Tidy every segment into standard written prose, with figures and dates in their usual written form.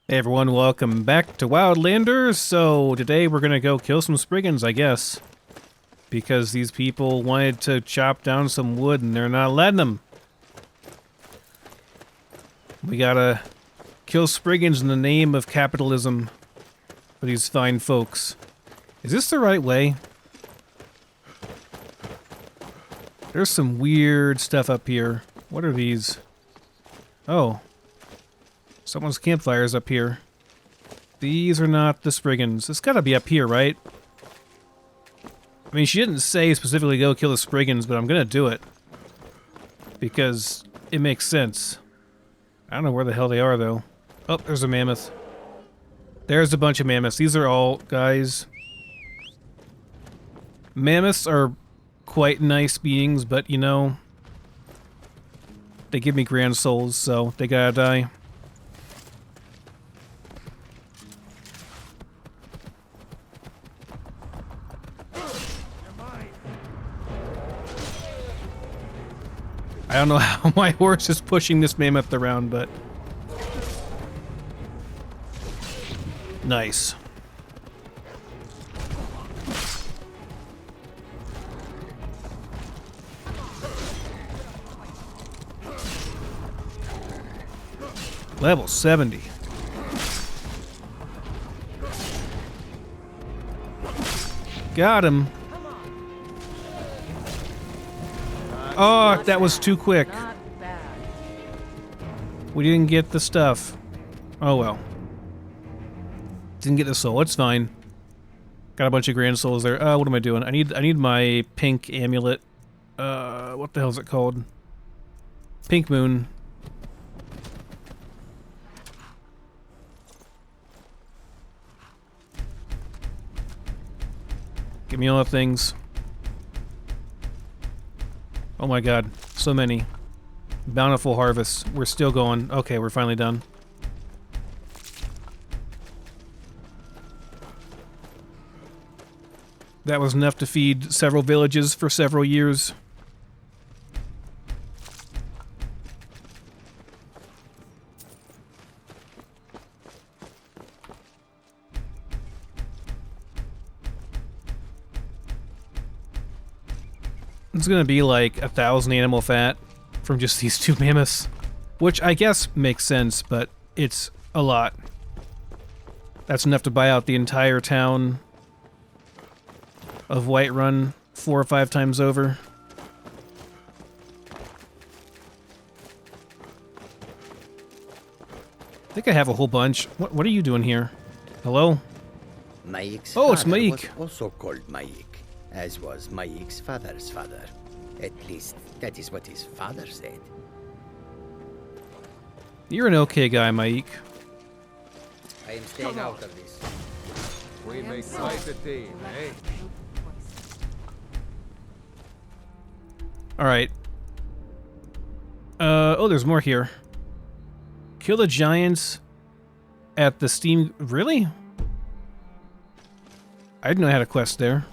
Hey everyone, welcome back to Wildlander. So today we're gonna go kill some Spriggans, I guess. Because these people wanted to chop down some wood and they're not letting them. We gotta kill Spriggans in the name of capitalism for these fine folks. Is this the right way? There's some weird stuff up here. What are these? Oh. Someone's campfire's up here. These are not the Spriggans. It's gotta be up here, right? I mean, she didn't say specifically go kill the Spriggans, but I'm gonna do it. Because it makes sense. I don't know where the hell they are, though. Oh, there's a mammoth. There's a bunch of mammoths. These are all guys. Mammoths are quite nice beings, but, you know, they give me grand souls, so they gotta die. I don't know how my horse is pushing this mammoth around, but... Nice. Level 70. Got him. Oh, that was too quick. We didn't get the stuff. Oh well. Didn't get the soul. It's fine. Got a bunch of grand souls there. What am I doing? I need my pink amulet. What the hell is it called? Pink moon. Give me all the things. Oh my god, so many. Bountiful harvests. We're still going. Okay, we're finally done. That was enough to feed several villages for several years. It's gonna be like 1,000 animal fat from just these two mammoths. Which I guess makes sense, but it's a lot. That's enough to buy out the entire town of Whiterun 4 or 5 times over. I think I have a whole bunch. What are you doing here? Hello? Maik's Oh, it's father Maik. was also called Maik, as was Maik's father's father. At least, that is what his father said. You're an okay guy, Maik. I am staying out of this. We may fight a team, eh? Alright. Oh, there's more here. Kill the giants at the steam... Really? I didn't know I had a quest there.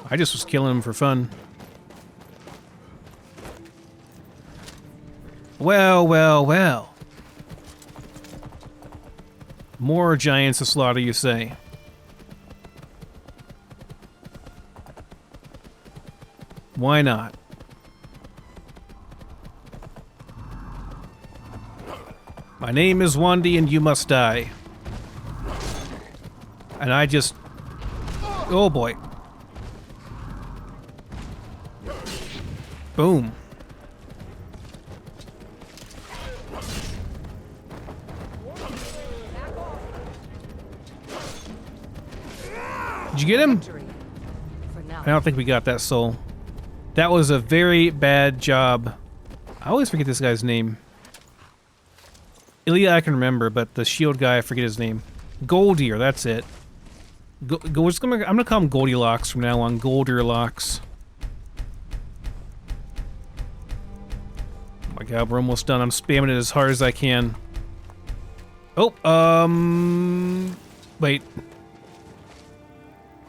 I just was killing them for fun. Well, well, well. More giants to slaughter, you say? Why not? My name is Wandy and you must die. And I just... Oh boy. Boom. Did you get him? I don't think we got that soul. That was a very bad job. I always forget this guy's name. Ilya I can remember, but the shield guy, I forget his name. Goldier, that's it. I'm gonna call him Goldilocks from now on. Goldilocks. Oh my god, we're almost done. I'm spamming it as hard as I can. Oh, wait.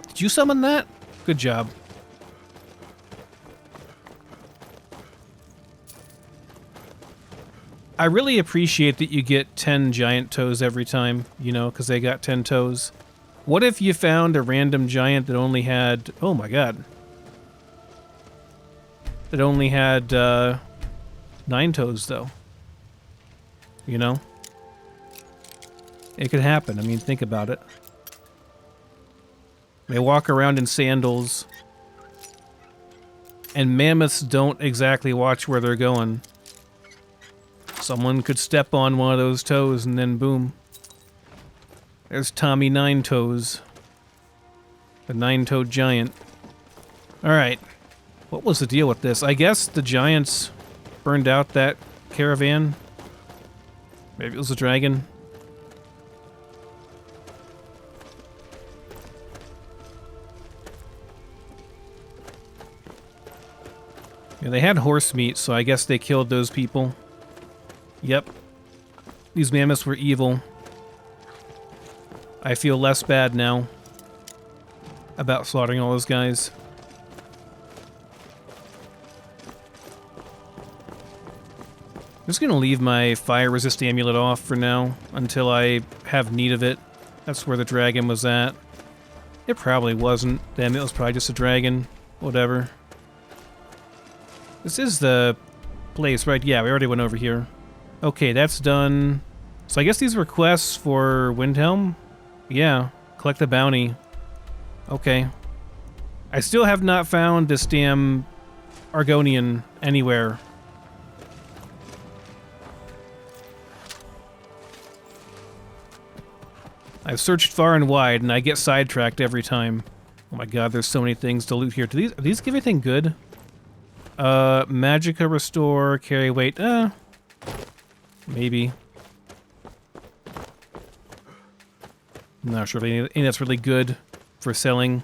Did you summon that? Good job. I really appreciate that you get 10 giant toes every time, you know, because they got 10 toes. What if you found a random giant that only had... Oh my god. That only had 9 toes, though. You know? It could happen. I mean, think about it. They walk around in sandals. And mammoths don't exactly watch where they're going. Someone could step on one of those toes and then boom. There's Tommy Nine Toes. The nine-toed giant. Alright. What was the deal with this? I guess the giants burned out that caravan. Maybe it was a dragon. Yeah, they had horse meat, so I guess they killed those people. Yep. These mammoths were evil. I feel less bad now about slaughtering all those guys. I'm just gonna leave my fire resist amulet off for now until I have need of it. That's where the dragon was at. It probably wasn't. Damn, it was probably just a dragon. Whatever. This is the place, right? Yeah, we already went over here. Okay, that's done. So I guess these were quests for Windhelm? Yeah, collect the bounty. Okay. I still have not found this damn Argonian anywhere. I've searched far and wide, and I get sidetracked every time. Oh my god, there's so many things to loot here. Do these give anything good? Magicka restore, carry weight, maybe. I'm not sure if anything that's really good for selling.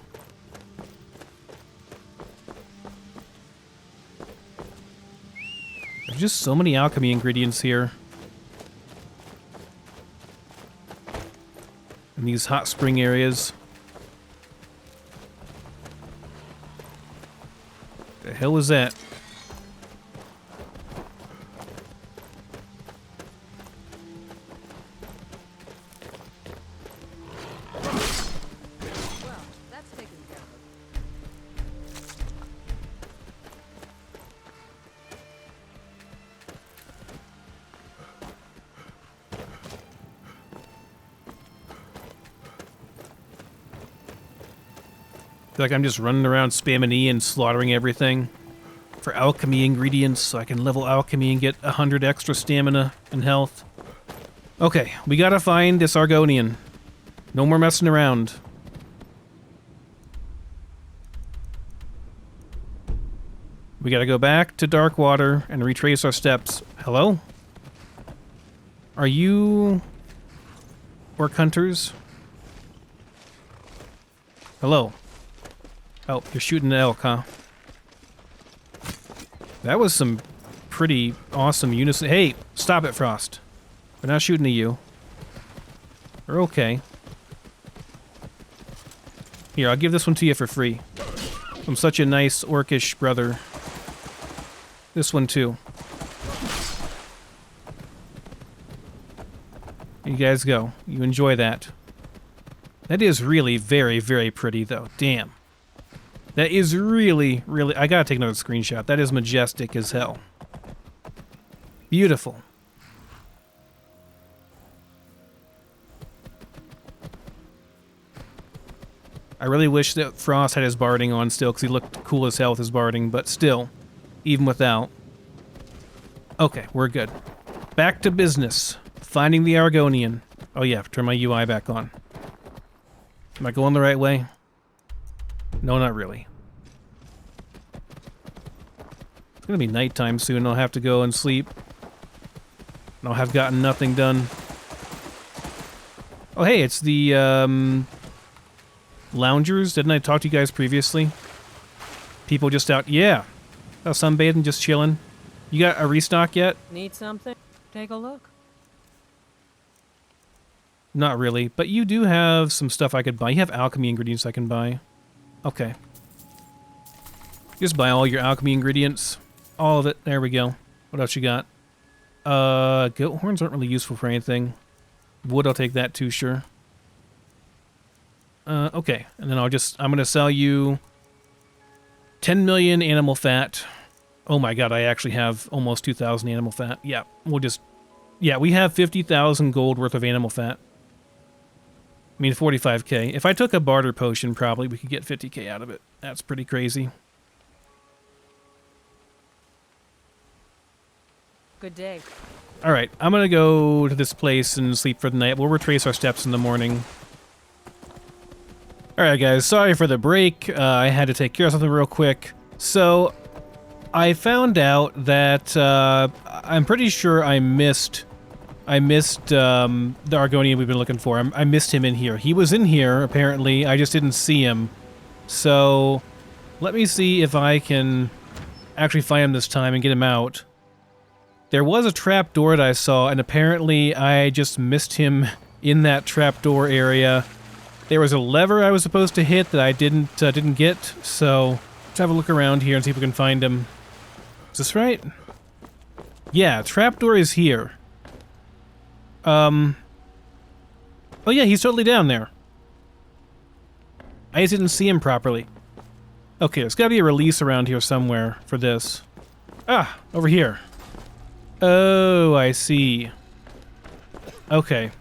There's just so many alchemy ingredients here. In these hot spring areas. The hell was that? I feel like I'm just running around spamming E and slaughtering everything for alchemy ingredients so I can level alchemy and get 100 extra stamina and health. Okay, we gotta find this Argonian. No more messing around. We gotta go back to Darkwater and retrace our steps. Hello? Are you... orc hunters? Hello. Oh, you're shooting an elk, huh? That was some pretty awesome unison. Hey, stop it, Frost. We're not shooting at you. We're okay. Here, I'll give this one to you for free. I'm such a nice orcish brother. This one too. You guys go. You enjoy that. That is really very, very pretty, though. Damn. That is really, really... I gotta take another screenshot. That is majestic as hell. Beautiful. I really wish that Frost had his barding on still, because he looked cool as hell with his barding, but still, even without. Okay, we're good. Back to business. Finding the Argonian. Oh yeah, turn my UI back on. Am I going the right way? No, not really. It's gonna be nighttime soon. I'll have to go and sleep. And I'll have gotten nothing done. Oh hey, it's the loungers. Didn't I talk to you guys previously? People just out, yeah. Sunbathing, just chilling. You got a restock yet? Need something? Take a look. Not really, but you do have some stuff I could buy. You have alchemy ingredients I can buy. Okay. Just buy all your alchemy ingredients. All of it. There we go. What else you got? Goat horns aren't really useful for anything. Wood, I'll take that too, sure. Okay, and then I'm gonna sell you 10 million animal fat. Oh my god, I actually have almost 2,000 animal fat. Yeah, we have 50,000 gold worth of animal fat. I mean, 45k. If I took a barter potion, probably we could get 50k out of it. That's pretty crazy. Good day. All right, I'm gonna go to this place and sleep for the night. We'll retrace our steps in the morning. All right, guys, sorry for the break. I had to take care of something real quick. So, I found out that I'm pretty sure I missed the Argonian we've been looking for. I missed him in here. He was in here, apparently. I just didn't see him. So, let me see if I can actually find him this time and get him out. There was a trapdoor that I saw, and apparently I just missed him in that trapdoor area. There was a lever I was supposed to hit that I didn't get, so let's have a look around here and see if we can find him. Is this right? Yeah, trapdoor is here. Oh yeah, he's totally down there. I just didn't see him properly. Okay, there's gotta be a release around here somewhere for this. Ah, over here. Oh, I see. Okay.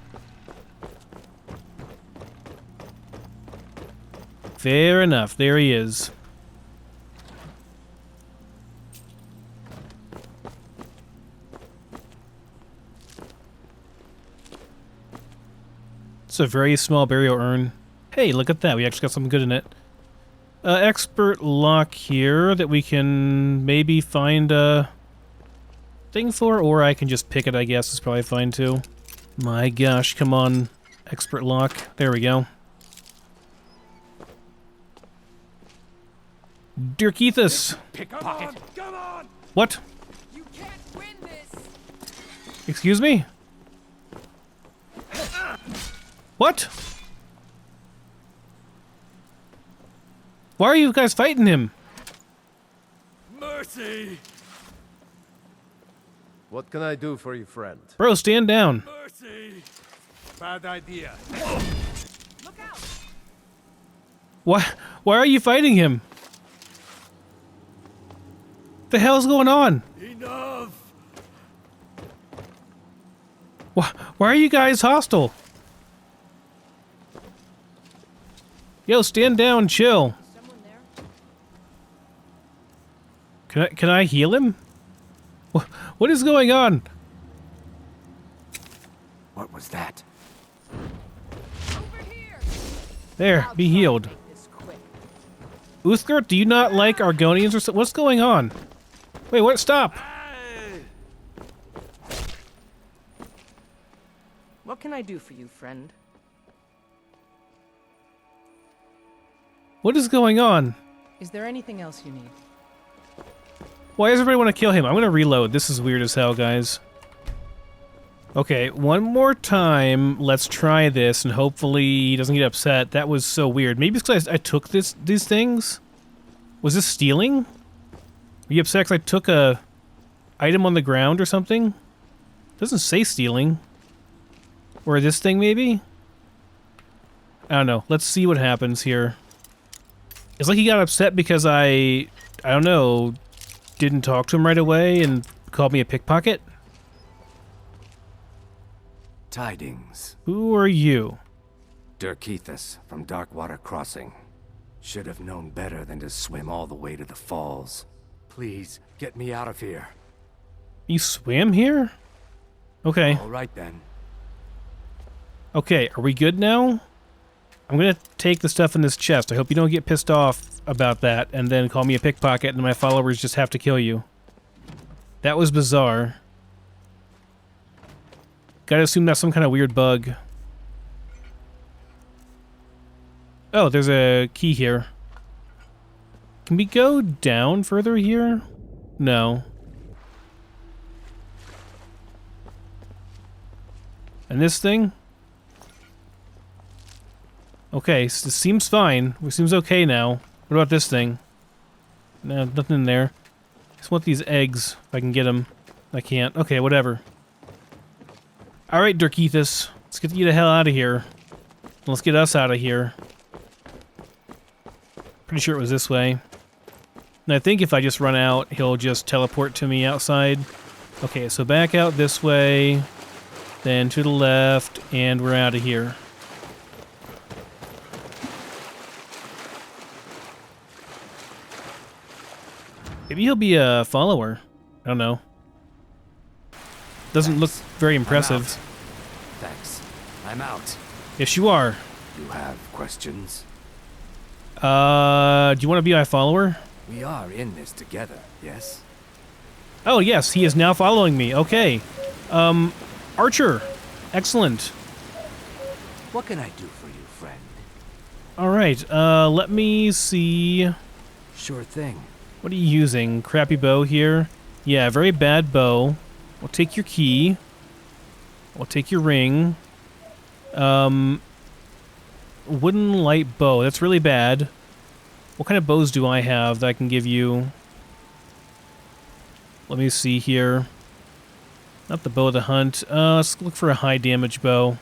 Fair enough, there he is. It's a very small burial urn. Hey, look at that, we actually got something good in it. Expert lock here that we can maybe find a thing for, or I can just pick it, I guess, is probably fine too. My gosh, come on, expert lock. There we go. Dirkethus! Pickpocket. Come on! What? You can't win this. Excuse me? What? Why are you guys fighting him? Mercy! What can I do for you, friend? Bro, stand down. Mercy! Bad idea. Look out. Why are you fighting him? The hell's going on? Enough! Why are you guys hostile? Yo, stand down, chill. Someone there? Can I heal him? What is going on? What was that? Over here. There, be healed. Make this quick. Uthgert, do you not like Argonians or something? What's going on? Wait, what? Stop! What can I do for you, friend? What is going on? Is there anything else you need? Why does everybody want to kill him? I'm gonna reload. This is weird as hell, guys. Okay, one more time. Let's try this, and hopefully he doesn't get upset. That was so weird. Maybe it's because I took these things? Was this stealing? Are you upset because I took a item on the ground or something? Doesn't say stealing. Or this thing, maybe? I don't know. Let's see what happens here. It's like he got upset because I don't know, didn't talk to him right away and called me a pickpocket? Tidings. Who are you? Dirkethus from Darkwater Crossing. Should have known better than to swim all the way to the falls. Please, get me out of here. You swam here? Okay. All right then. Okay, are we good now? I'm gonna take the stuff in this chest. I hope you don't get pissed off about that and then call me a pickpocket and my followers just have to kill you. That was bizarre. Gotta assume that's some kind of weird bug. Oh, there's a key here. Can we go down further here? No. And this thing? Okay, so this seems fine. It seems okay now. What about this thing? No, nothing in there. Just want these eggs, if I can get them. I can't. Okay, whatever. All right, Dirkethus, let's get you the hell out of here. Let's get us out of here. Pretty sure it was this way. And I think if I just run out, he'll just teleport to me outside. Okay, so back out this way, then to the left, and we're out of here. Maybe he'll be a follower. I don't know. Doesn't look very impressive. Thanks. I'm out. Yes, you are. You have questions? Do you want to be my follower? We are in this together, yes? Oh, yes, he is now following me. Okay. Archer. Excellent. What can I do for you, friend? All right, let me see. Sure thing. What are you using? Crappy bow here? Yeah, very bad bow. We'll take your key. We'll take your ring. Wooden light bow. That's really bad. What kind of bows do I have that I can give you? Let me see here. Not the bow of the hunt. Let's look for a high damage bow.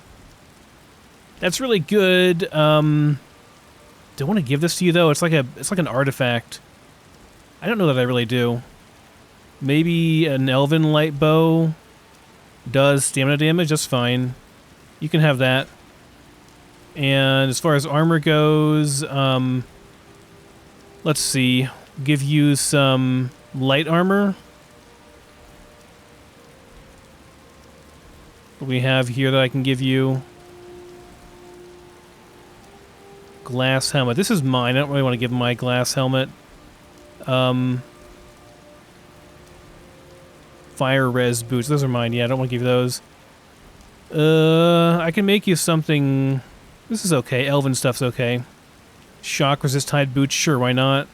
That's really good. Do I want to give this to you though? It's like an artifact. I don't know that I really do. Maybe an elven light bow does stamina damage. That's fine. You can have that. And as far as armor goes, let's see. Give you some light armor. What do we have here that I can give you? Glass helmet. This is mine. I don't really want to give my glass helmet. Fire res boots. Those are mine. Yeah, I don't want to give you those. I can make you something. This is okay. Elven stuff's okay. Shock resist hide boots. Sure, why not?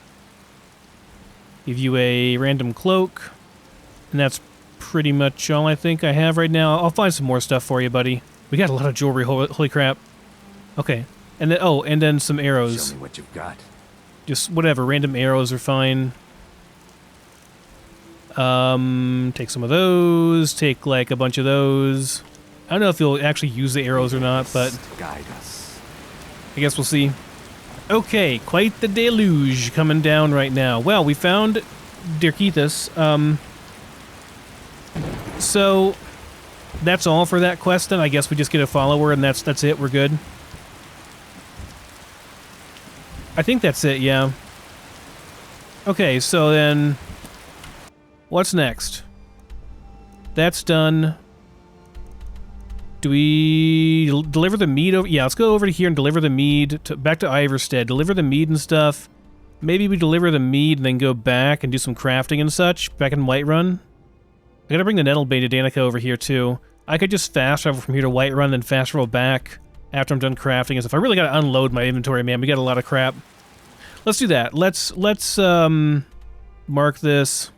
Give you a random cloak. And that's pretty much all I think I have right now. I'll find some more stuff for you, buddy. We got a lot of jewelry. Holy crap. Okay. And then, oh, and then some arrows. Show me what you've got. Just whatever. Random arrows are fine. Take some of those. Take like a bunch of those. I don't know if you'll actually use the arrows or not, but guide us. I guess we'll see. Okay, quite the deluge coming down right now. Well, we found Dirkethus. So that's all for that quest then. I guess we just get a follower and that's it. We're good. I think that's it, yeah. Okay, so then what's next? That's done. Do we deliver the mead over? Yeah, let's go over to here and deliver the mead back to Iverstead. Deliver the mead and stuff. Maybe we deliver the mead and then go back and do some crafting and such back in Whiterun. I gotta bring the Nettlebane to Danica over here too. I could just fast travel from here to Whiterun, then fast travel back after I'm done crafting and stuff. I really gotta unload my inventory, man. We got a lot of crap. Let's do that. Let's mark this.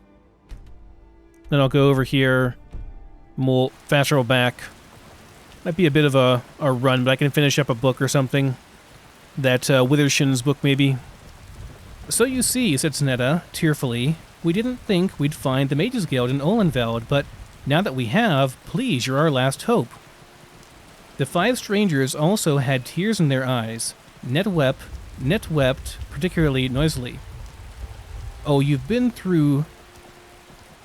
Then I'll go over here. And we'll fast travel back. Might be a bit of a run, but I can finish up a book or something. That Withershin's book, maybe. So you see, said Snetta, tearfully, we didn't think we'd find the Mages Guild in Olenveld, but now that we have, please, you're our last hope. The five strangers also had tears in their eyes. Net wept particularly noisily. Oh, you've been through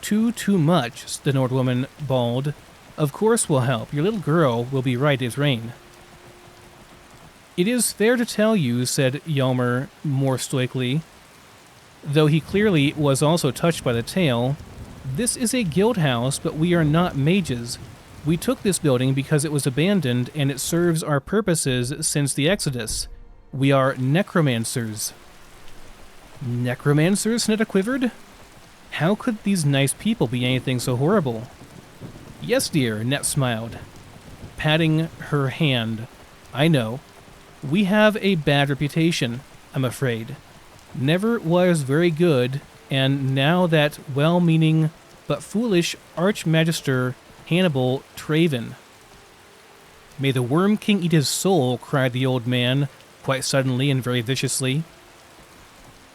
too much, the Nordwoman bawled. Of course we'll help. Your little girl will be right as rain. It is fair to tell you, said Hjalmar more stoically, though he clearly was also touched by the tale, this is a guild house, but we are not mages. We took this building because it was abandoned and it serves our purposes since the Exodus. We are necromancers. Necromancers? Snetta quivered. How could these nice people be anything so horrible? Yes, dear, Net smiled, patting her hand. I know. We have a bad reputation, I'm afraid. Never was very good, and now that well-meaning but foolish Archmagister Hannibal Traven. May the Worm King eat his soul, cried the old man, quite suddenly and very viciously.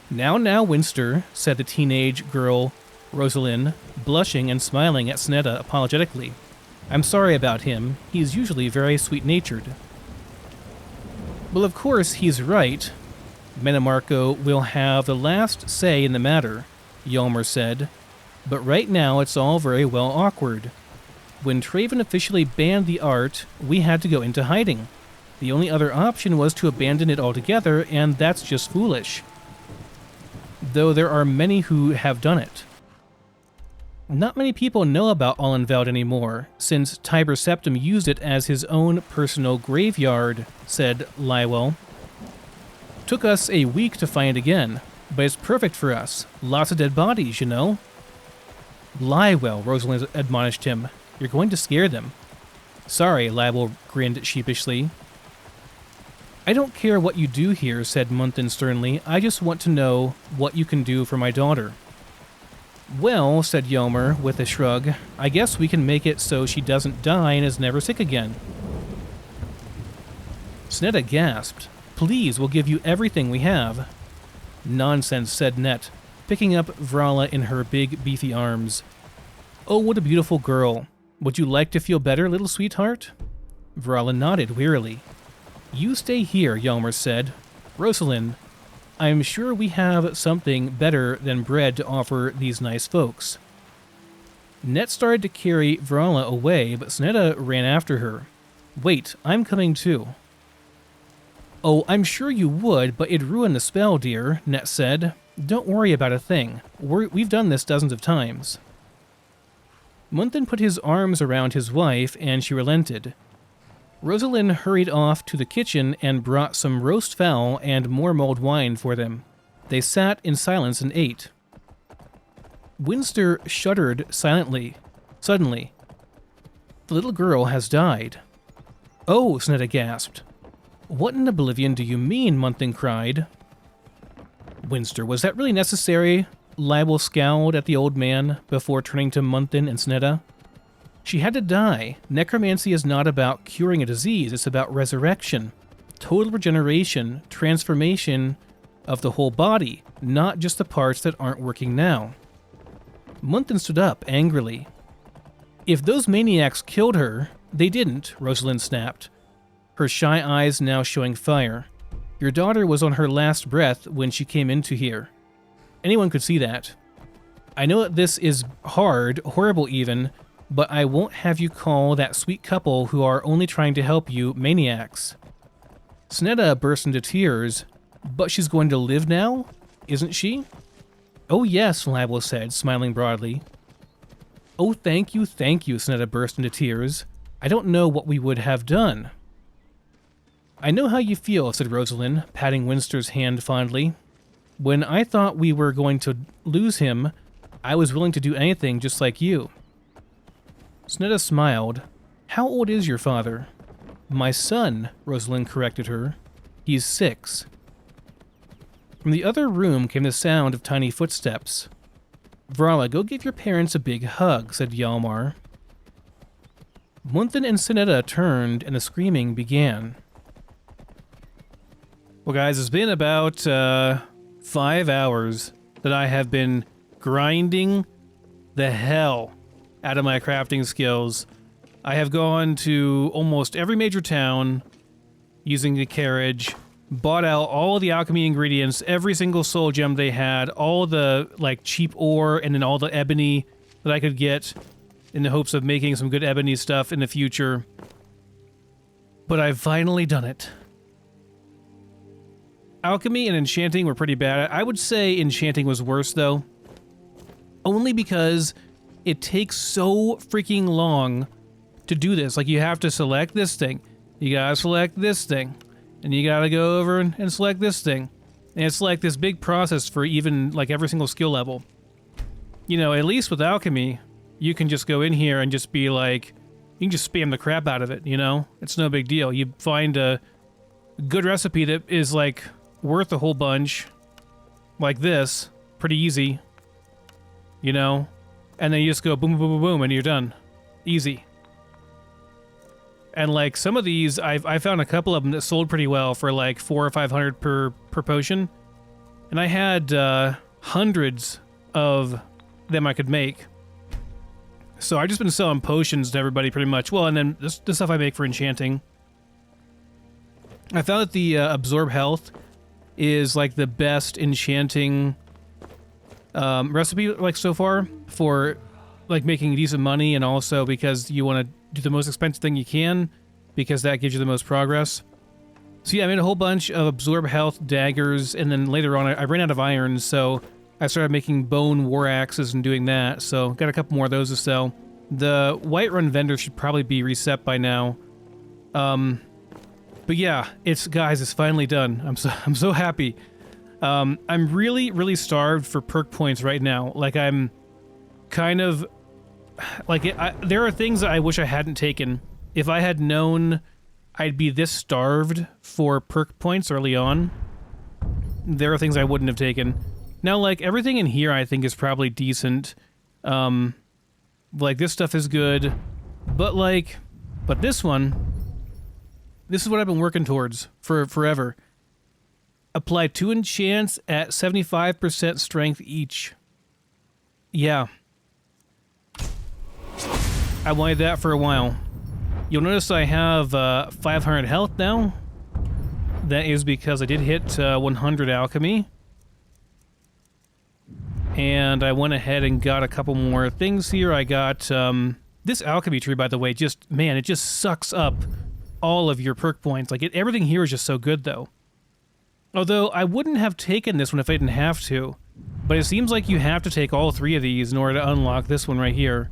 Now, Winster, said the teenage girl, Rosalind, blushing and smiling at Snetta apologetically. I'm sorry about him. He's usually very sweet-natured. Well, of course, he's right. Metamarco will have the last say in the matter, Yalmer said. But right now, it's all very well awkward. When Traven officially banned the art, we had to go into hiding. The only other option was to abandon it altogether, and that's just foolish. Though there are many who have done it. Not many people know about Allenveld anymore, since Tiber Septim used it as his own personal graveyard, said Lywell. Took us a week to find again, but it's perfect for us. Lots of dead bodies, you know. Lywell, Rosalind admonished him. You're going to scare them. Sorry, Lywell grinned sheepishly. I don't care what you do here, said Munthin sternly. I just want to know what you can do for my daughter. Well, said Yelmer with a shrug, I guess we can make it so she doesn't die and is never sick again. Snetta gasped. Please, we'll give you everything we have. Nonsense, said Net, picking up Vrala in her big, beefy arms. Oh, what a beautiful girl. Would you like to feel better, little sweetheart? Vrala nodded wearily. You stay here, Yelmer said. Rosalind, I'm sure we have something better than bread to offer these nice folks. Net started to carry Vrala away, but Snetta ran after her. Wait, I'm coming too. Oh, I'm sure you would, but it'd ruin the spell, dear, Net said. Don't worry about a thing. We've done this dozens of times. Munthin put his arms around his wife, and she relented. Rosalind hurried off to the kitchen and brought some roast fowl and more mulled wine for them. They sat in silence and ate. Winster shuddered silently. Suddenly, the little girl has died. Oh, Snetta gasped. What in oblivion do you mean? Munthin cried. Winster, was that really necessary? Lywell scowled at the old man before turning to Munthin and Snetta. She had to die. Necromancy is not about curing a disease, it's about resurrection. Total regeneration, transformation of the whole body, not just the parts that aren't working now. Munthin stood up angrily. If those maniacs killed her, they didn't, Rosalind snapped, her shy eyes now showing fire. Your daughter was on her last breath when she came into here. Anyone could see that. I know that this is hard, horrible even, but I won't have you call that sweet couple who are only trying to help you maniacs. Snetta burst into tears. But she's going to live now? Isn't she? Oh yes, Lywell said, smiling broadly. Oh, thank you, Snetta burst into tears. I don't know what we would have done. I know how you feel, said Rosalind, patting Winster's hand fondly. When I thought we were going to lose him, I was willing to do anything just like you. Snetta smiled. How old is your father? My son, Rosalind corrected her. He's 6. From the other room came the sound of tiny footsteps. Vrala, go give your parents a big hug, said Hjalmar. Munthin and Snetta turned, and the screaming began. Well, guys, it's been about 5 hours that I have been grinding the hell out of my crafting skills. I have gone to almost every major town using the carriage, bought out all of the alchemy ingredients, every single soul gem they had, all the like cheap ore, and then all the ebony that I could get in the hopes of making some good ebony stuff in the future. But I've finally done it. Alchemy and enchanting were pretty bad. I would say enchanting was worse, though. Only because it takes so freaking long to do this. Like, you have to select this thing. You gotta select this thing. And you gotta go over and select this thing. And it's like this big process for even, like, every single skill level. You know, at least with alchemy, you can just go in here and just be like, you can just spam the crap out of it, you know? It's no big deal. You find a good recipe that is, like, worth a whole bunch, like this, pretty easy, you know? And then you just go boom, boom, boom, boom, and you're done. Easy. And, like, some of these, I found a couple of them that sold pretty well for, like, 400 or 500 per potion. And I had hundreds of them I could make. So I've just been selling potions to everybody pretty much. Well, and then the stuff I make for enchanting. I found that the absorb health is like the best enchanting recipe like so far for like making decent money, and also because you want to do the most expensive thing you can because that gives you the most progress. So yeah, I made a whole bunch of absorb health daggers, and then later on I ran out of iron, so I started making bone war axes and doing that, so got a couple more of those to sell. The Whiterun vendor should probably be reset by now. But yeah, it's finally done. I'm so happy. I'm really starved for perk points right now. Like I'm kind of like there are things that I wish I hadn't taken. If I had known I'd be this starved for perk points early on, there are things I wouldn't have taken. Now, like everything in here, I think is probably decent. Like this stuff is good, but this one. This is what I've been working towards for forever. Apply 2 enchants at 75% strength each. Yeah. I wanted that for a while. You'll notice I have 500 health now. That is because I did hit 100 alchemy. And I went ahead and got a couple more things here. I got this alchemy tree, by the way, it just sucks up all of your perk points. Like everything here is just so good though. Although I wouldn't have taken this one if I didn't have to, but it seems like you have to take all 3 of these in order to unlock this one right here.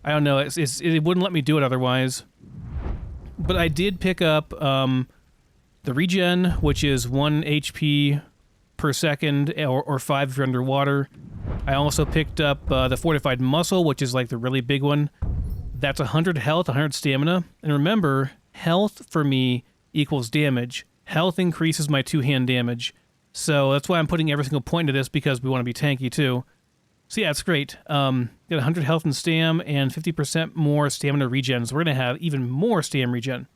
I don't know, it wouldn't let me do it otherwise. But I did pick up the regen, which is 1 HP per second, or 5 if you're underwater. I also picked up the fortified muscle, which is like the really big one. That's 100 health, 100 stamina. And remember, health for me equals damage. Health increases my 2-hand damage. So that's why I'm putting every single point into this, because we want to be tanky too. So yeah, it's great. Got 100 health and stam and 50% more stamina regen. So we're going to have even more stam regen.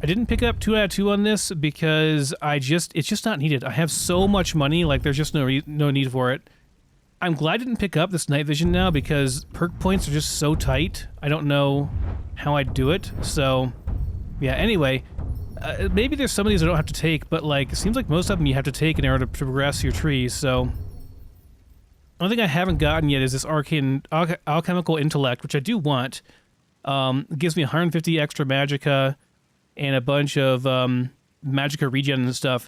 I didn't pick up 2 out of 2 on this because it's just not needed. I have so much money, like there's just no need for it. I'm glad I didn't pick up this night vision now because perk points are just so tight. I don't know how I'd do it. So yeah, anyway, maybe there's some of these I don't have to take, but like it seems like most of them you have to take in order to progress your trees. So one thing I haven't gotten yet is this arcane alchemical intellect, which I do want. It gives me 150 extra magicka and a bunch of magicka regen and stuff.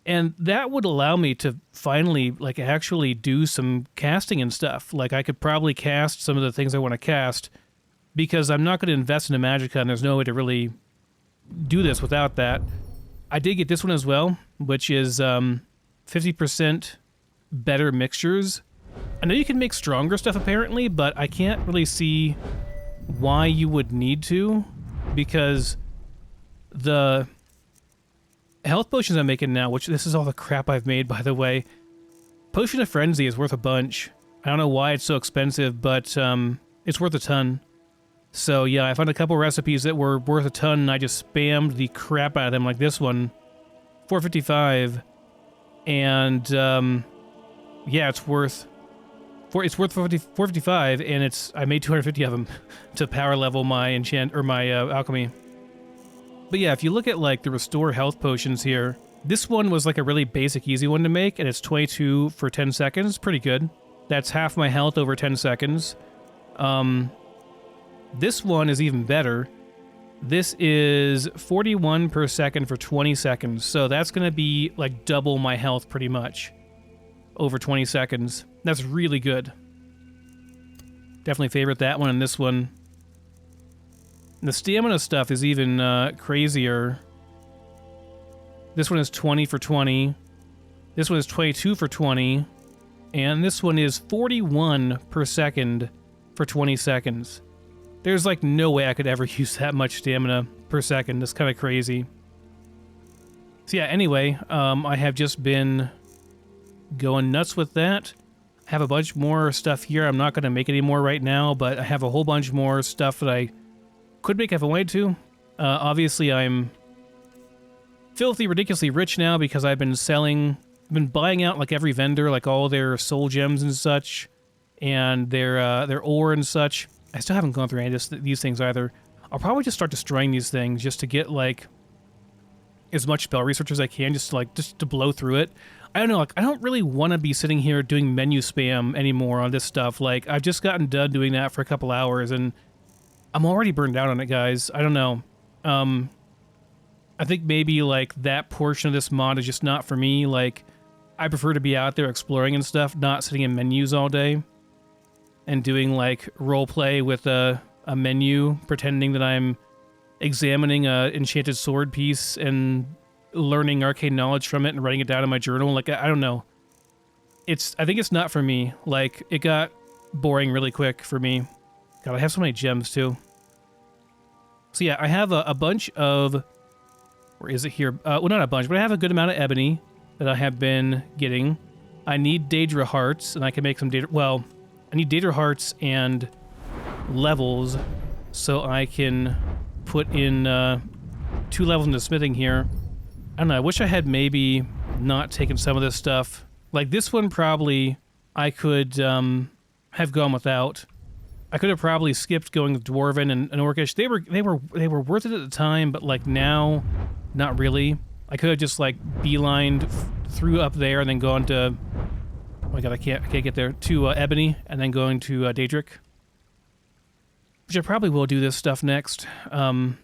And that would allow me to finally, like, actually do some casting and stuff. Like, I could probably cast some of the things I want to cast, because I'm not going to invest in a magicka, and there's no way to really do this without that. I did get this one as well, which is 50% better mixtures. I know you can make stronger stuff, apparently, but I can't really see why you would need to, because the health potions I'm making now, which this is all the crap I've made, by the way. Potion of Frenzy is worth a bunch. I don't know why it's so expensive, but it's worth a ton. So yeah, I found a couple recipes that were worth a ton, and I just spammed the crap out of them, like this one. 455. And yeah, it's worth 455, and I made 250 of them to power level my alchemy. But yeah, if you look at like the restore health potions here, this one was like a really basic, easy one to make, and it's 22 for 10 seconds. Pretty good. That's half my health over 10 seconds. This one is even better. This is 41 per second for 20 seconds. So that's going to be like double my health pretty much over 20 seconds. That's really good. Definitely favorite that one and this one. The stamina stuff is even crazier. This one is 20 for 20. This one is 22 for 20. And this one is 41 per second for 20 seconds. There's like no way I could ever use that much stamina per second. That's kind of crazy. So yeah, anyway, I have just been going nuts with that. I have a bunch more stuff here. I'm not going to make any more right now, but I have a whole bunch more stuff that I could make if I wanted to. Obviously, I'm filthy, ridiculously rich now because I've been buying out like every vendor, like all their soul gems and such, and their ore and such. I still haven't gone through any of these things either. I'll probably just start destroying these things just to get, like, as much spell research as I can, just to blow through it. I don't know, like, I don't really want to be sitting here doing menu spam anymore on this stuff. Like, I've just gotten done doing that for a couple hours, and I'm already burned out on it, guys. I don't know. I think maybe, like, that portion of this mod is just not for me. Like, I prefer to be out there exploring and stuff, not sitting in menus all day and doing, like, roleplay with a menu, pretending that I'm examining a enchanted sword piece and learning arcane knowledge from it and writing it down in my journal. Like, I don't know. I think it's not for me. Like, it got boring really quick for me. God, I have so many gems, too. So yeah, I have a bunch of... Where is it here? Well, not a bunch, but I have a good amount of ebony that I have been getting. I need Daedra hearts, and I can make some Daedra... Well, I need Daedra hearts and levels so I can put in 2 levels into smithing here. I don't know, I wish I had maybe not taken some of this stuff. Like, this one probably I could have gone without. I could have probably skipped going with Dwarven and Orcish. They were worth it at the time, but, like, now, not really. I could have just, like, beelined through up there and then gone to... Oh my god, I can't get there. To Ebony, and then going to Daedric. Which I probably will do this stuff next. So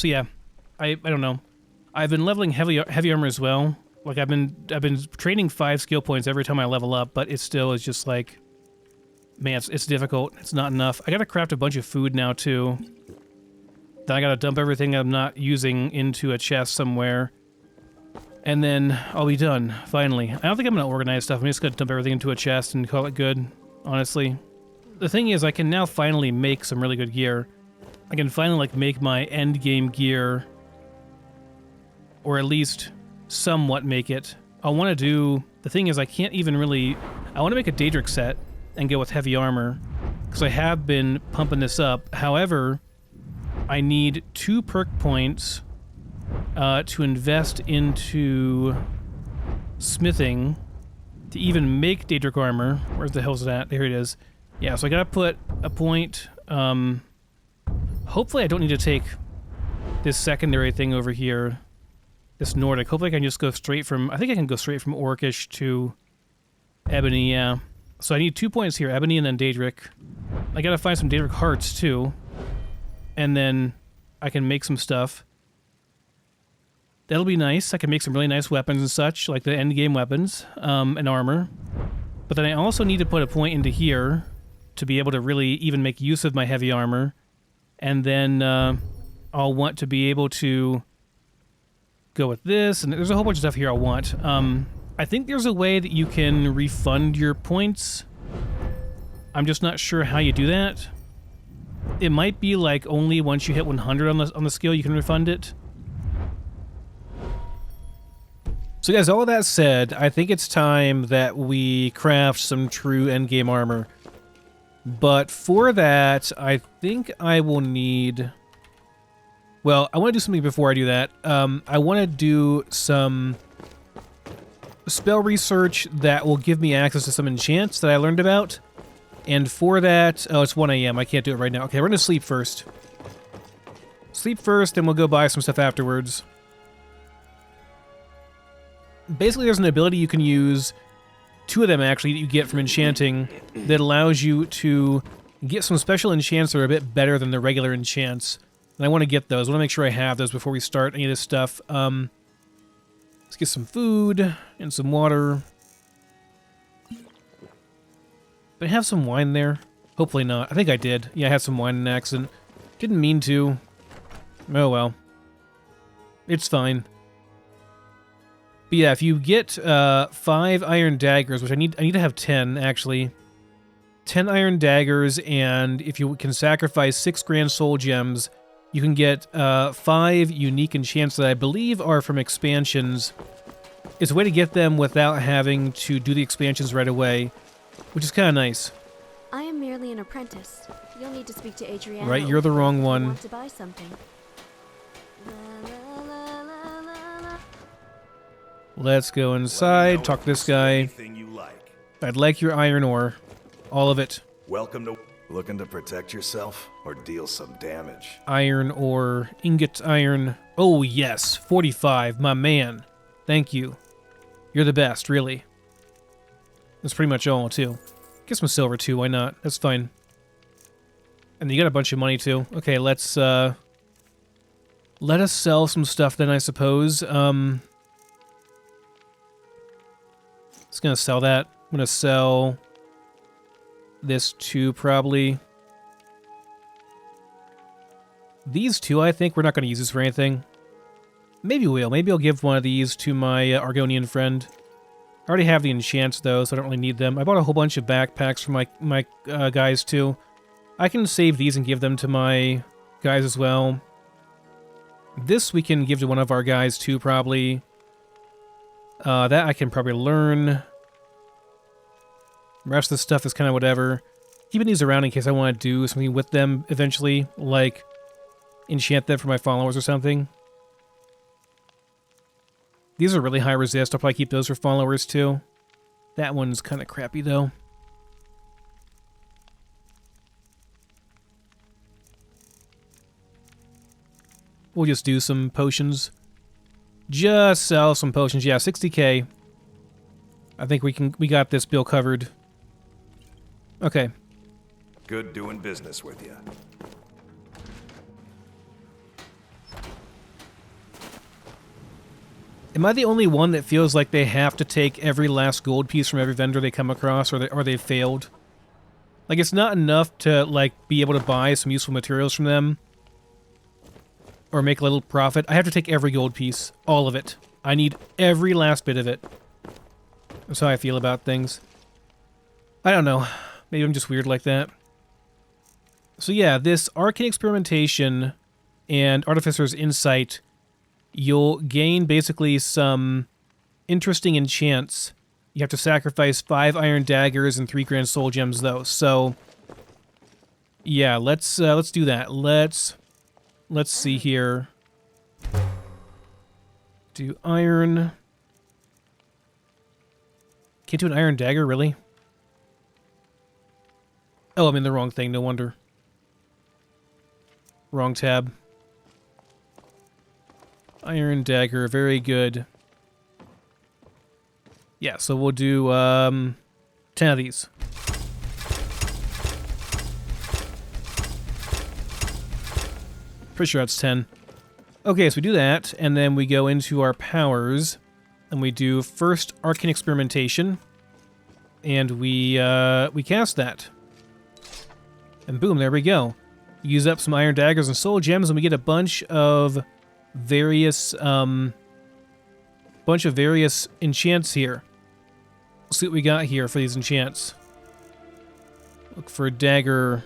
yeah, I don't know. I've been leveling heavy armor as well. Like, I've been training 5 skill points every time I level up, but it still is just like... Man, it's difficult. It's not enough. I gotta craft a bunch of food now, too. Then I gotta dump everything I'm not using into a chest somewhere. And then I'll be done, finally. I don't think I'm gonna organize stuff. I'm just gonna dump everything into a chest and call it good, honestly. The thing is, I can now finally make some really good gear. I can finally, like, make my end game gear, or at least somewhat make it. I want to do... The thing is, I can't even really... I want to make a Daedric set and go with heavy armor, because I have been pumping this up. However, I need 2 perk points to invest into smithing to even make Daedric armor. Where's the hell's that? There it is. Yeah, so I gotta put a point. Hopefully I don't need to take this secondary thing over here, this Nordic. Hopefully I can just go straight from... I think I can go straight from Orcish to Ebony, yeah. So I need 2 points here, Ebony and then Daedric. I gotta find some Daedric hearts, too. And then I can make some stuff. That'll be nice. I can make some really nice weapons and such, like the endgame weapons, and armor. But then I also need to put a point into here to be able to really even make use of my heavy armor. And then I'll want to be able to go with this, and there's a whole bunch of stuff here I'll want. I think there's a way that you can refund your points. I'm just not sure how you do that. It might be like only once you hit 100 on the skill you can refund it. So guys, all of that said, I think it's time that we craft some true endgame armor. But for that, I think I will need... Well, I want to do something before I do that. I want to do some spell research that will give me access to some enchants that I learned about. And for that... Oh, it's 1 a.m. I can't do it right now. Okay, we're going to sleep first. Sleep first, and we'll go buy some stuff afterwards. Basically, there's an ability you can use, 2 of them actually, that you get from enchanting, that allows you to get some special enchants that are a bit better than the regular enchants. And I want to get those. I want to make sure I have those before we start any of this stuff. Let's get some food and some water. Did I have some wine there? Hopefully not. I think I did. Yeah, I had some wine in an accident. Didn't mean to. Oh well. It's fine. But yeah, if you get 5 iron daggers, which I need to have 10 actually. 10 iron daggers, and if you can sacrifice 6 grand soul gems, you can get 5 unique enchants that I believe are from expansions. It's a way to get them without having to do the expansions right away, which is kind of nice. I am merely an apprentice. You'll need to speak to Adriana. Right, you're the wrong if you one. want to buy something. La, la, la, la, la, la. Let's go inside, talk to this guy. Anything you like. I'd like your iron ore. All of it. Welcome to... Looking to protect yourself or deal some damage? Iron ore, ingot iron. Oh, yes, 45, my man. Thank you. You're the best, really. That's pretty much all, too. Get some silver, too, why not? That's fine. And you got a bunch of money, too. Okay, let's, let us sell some stuff then, I suppose. Just gonna sell that. I'm gonna sell this too, probably. These two, I think, we're not gonna use this for anything. Maybe we will. Maybe I'll give one of these to my Argonian friend. I already have the enchants, though, so I don't really need them. I bought a whole bunch of backpacks for my guys, too. I can save these and give them to my guys as well. This we can give to one of our guys, too, probably. That I can probably learn. The rest of the stuff is kind of whatever. Keeping these around in case I want to do something with them eventually, like enchant them for my followers or something. These are really high resist. I'll probably keep those for followers, too. That one's kind of crappy, though. We'll just do some potions. Just sell some potions. Yeah, 60k. I think we got this bill covered. Okay. Good doing business with you. Am I the only one that feels like they have to take every last gold piece from every vendor they come across, or they failed? Like, it's not enough to, like, be able to buy some useful materials from them, or make a little profit. I have to take every gold piece. All of it. I need every last bit of it. That's how I feel about things. I don't know. Maybe I'm just weird like that. So yeah, this Arcane Experimentation and Artificer's Insight, you'll gain basically some interesting enchants. You have to sacrifice 5 iron daggers and 3 grand soul gems, though. So yeah, let's do that. Let's see here. Do iron. Can't do an iron dagger, really? Oh, I'm in the wrong thing, no wonder. Wrong tab. Iron dagger, very good. Yeah, so we'll do 10 of these. Pretty sure that's 10. Okay, so we do that, and then we go into our powers, and we do first Arcane Experimentation, and we cast that. And boom, there we go. Use up some iron daggers and soul gems, and we get a bunch of various enchants here. Let's see what we got here for these enchants. Look for a dagger.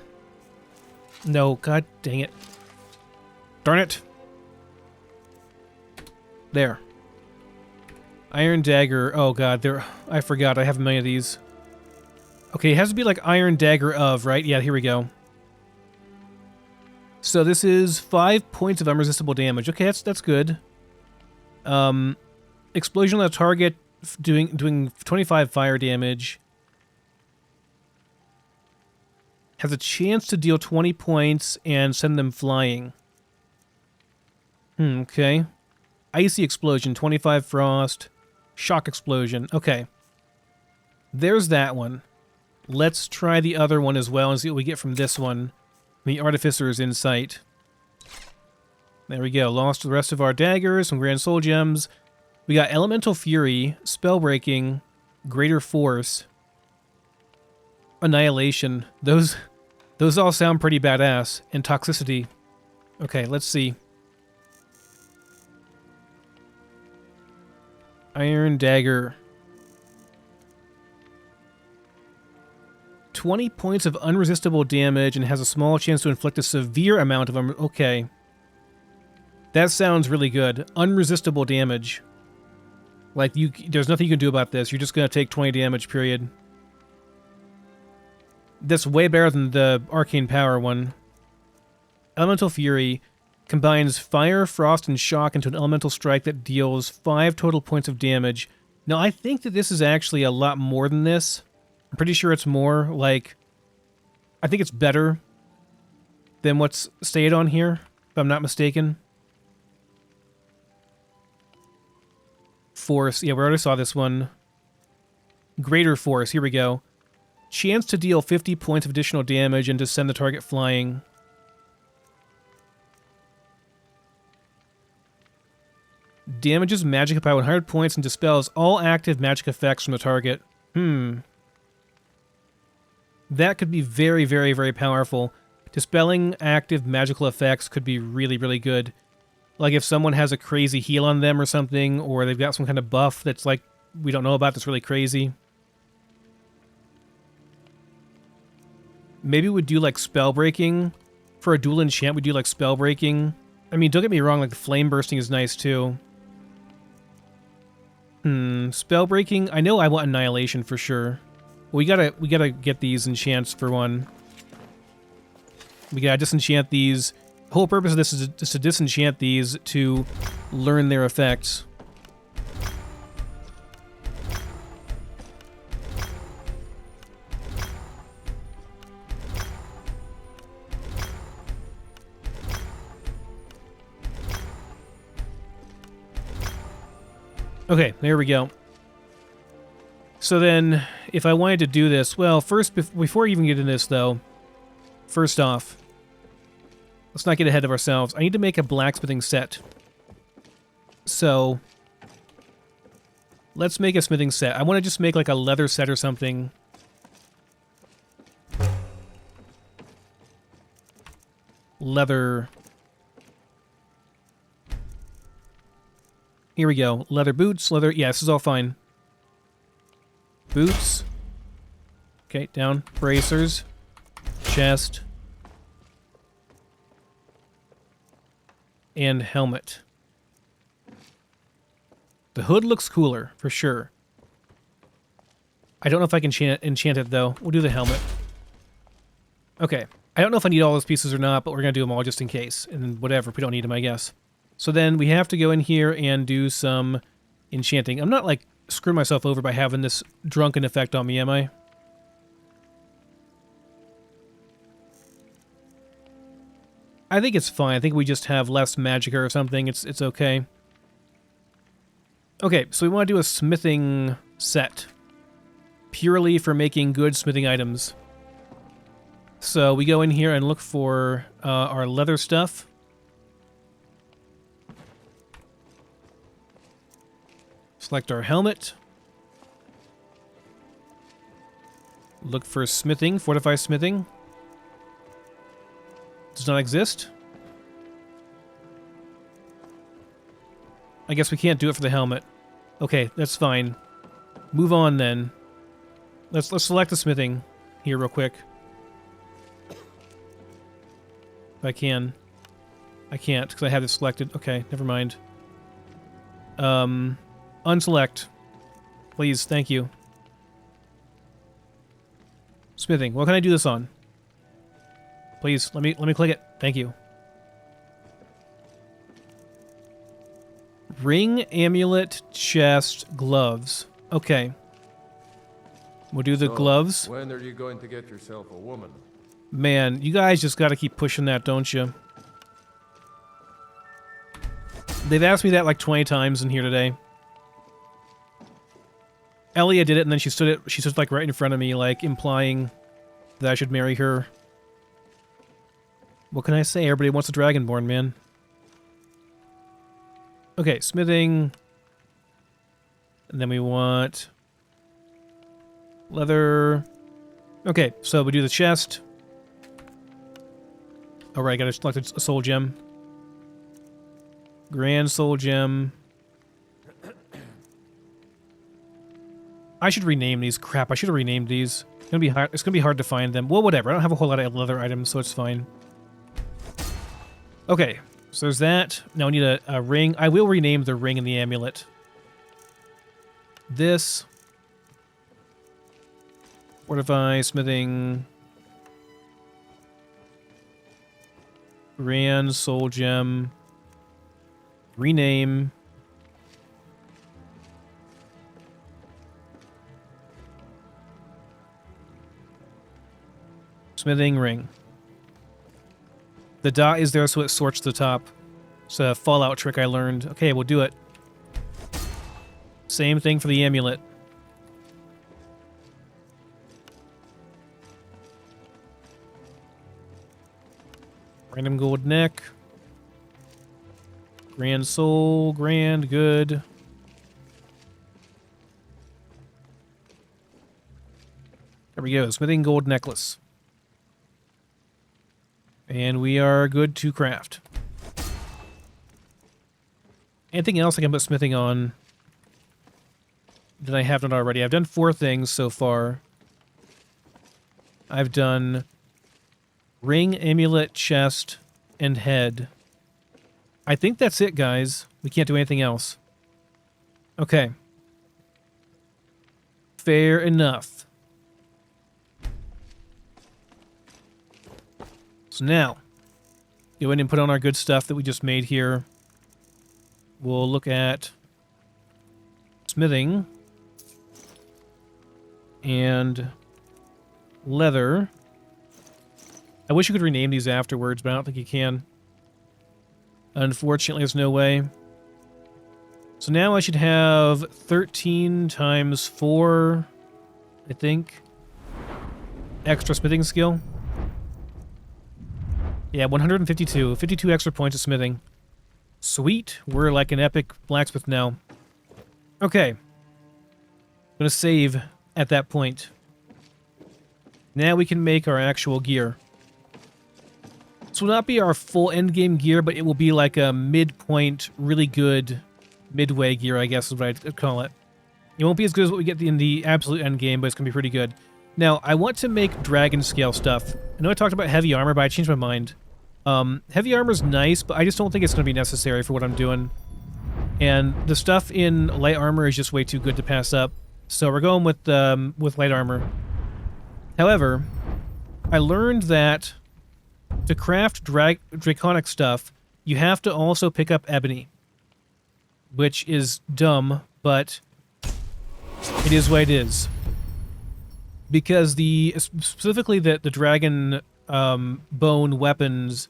No, god dang it. Darn it. There. Iron dagger. Oh god, there. I forgot. I have many of these. Okay, it has to be like iron dagger of, right? Yeah, here we go. So this is 5 points of unresistible damage. Okay, that's good. Explosion on a target, doing 25 fire damage. Has a chance to deal 20 points and send them flying. Okay. Icy explosion, 25 frost. Shock explosion. Okay. There's that one. Let's try the other one as well and see what we get from this one. The Artificer's Insight. There we go. Lost the rest of our daggers, some Grand Soul Gems. We got Elemental Fury, Spell Breaking, Greater Force, Annihilation. Those all sound pretty badass. And Toxicity. Okay, let's see. Iron Dagger. 20 points of unresistible damage and has a small chance to inflict a severe amount of... Okay. That sounds really good. Unresistible damage. Like, there's nothing you can do about this. You're just going to take 20 damage, period. That's way better than the Arcane Power one. Elemental Fury combines Fire, Frost, and Shock into an elemental strike that deals 5 total points of damage. Now, I think that this is actually a lot more than this. I'm pretty sure it's more, like... I think it's better than what's stated on here, if I'm not mistaken. Force. Yeah, we already saw this one. Greater force. Here we go. Chance to deal 50 points of additional damage and to send the target flying. Damages magic by 100 points and dispels all active magic effects from the target. That could be very, very, very powerful. Dispelling active magical effects could be really, really good. Like if someone has a crazy heal on them or something, or they've got some kind of buff that's like we don't know about that's really crazy. Maybe we'd do like spell breaking. For a dual enchant, we'd do like spell breaking. I mean, don't get me wrong, like the flame bursting is nice too. Spell breaking. I know I want annihilation for sure. We gotta get these enchants for one. We gotta disenchant these. The whole purpose of this is just to disenchant these to learn their effects. Okay, there we go. So then, if I wanted to do this, well, first, before I even get into this, though, first off, let's not get ahead of ourselves. I need to make a blacksmithing set. So, let's make a smithing set. I want to just make like a leather set or something. Leather. Here we go. Leather boots, leather... Yeah, this is all fine. Boots. Okay, down. Bracers. Chest. And helmet. The hood looks cooler, for sure. I don't know if I can enchant it, though. We'll do the helmet. Okay. I don't know if I need all those pieces or not, but we're going to do them all just in case. And whatever, if we don't need them, I guess. So then we have to go in here and do some enchanting. I'm not, like, screwing myself over by having this drunken effect on me, am I? I think it's fine. I think we just have less magicka or something. It's okay. Okay, so we want to do a smithing set. Purely for making good smithing items. So we go in here and look for our leather stuff. Select our helmet. Look for smithing, fortify smithing. Does not exist. I guess we can't do it for the helmet. Okay, that's fine. Move on then. Let's select the smithing here real quick. If I can. I can't because I have it selected. Okay, never mind. Unselect. Please, thank you. Smithing. What can I do this on? Please, let me click it. Thank you. Ring, amulet, chest, gloves. Okay. We'll do the gloves. When are you going to get yourself a woman? Man, you guys just gotta keep pushing that, don't you? They've asked me that like 20 times in here today. Elia did it, and then she stood like right in front of me, like implying that I should marry her. What can I say? Everybody wants a dragonborn, man. Okay, smithing. And then we want leather. Okay, so we do the chest. Alright, gotta select a soul gem. Grand soul gem. I should rename these. Crap, I should have renamed these. It's gonna be hard to find them. Well, whatever. I don't have a whole lot of leather items, so it's fine. Okay, so there's that. Now we need a ring. I will rename the ring and the amulet. This. Fortify, smithing. Grand soul gem. Rename. Smithing ring. The dot is there so it sorts the top. It's a Fallout trick I learned. Okay, we'll do it. Same thing for the amulet. Random gold neck. Grand soul, grand, good. There we go, smithing gold necklace. And we are good to craft. Anything else I can put smithing on that I haven't already? I've done 4 things so far. I've done ring, amulet, chest, and head. I think that's it, guys. We can't do anything else. Okay. Fair enough. So now, go in and put on our good stuff that we just made here. We'll look at smithing and leather. I wish you could rename these afterwards, but I don't think you can. Unfortunately, there's no way. So now I should have 13 times 4, I think, extra smithing skill. Yeah, 152. 52 extra points of smithing. Sweet. We're like an epic blacksmith now. Okay. I'm going to save at that point. Now we can make our actual gear. This will not be our full endgame gear, but it will be like a midpoint, really good midway gear, I guess is what I'd call it. It won't be as good as what we get in the absolute endgame, but it's going to be pretty good. Now, I want to make dragon scale stuff. I know I talked about heavy armor, but I changed my mind. Heavy armor's nice, but I just don't think it's going to be necessary for what I'm doing. And the stuff in light armor is just way too good to pass up. So we're going with light armor. However, I learned that to craft draconic stuff, you have to also pick up ebony. Which is dumb, but it is what it is. Because specifically the dragon bone weapons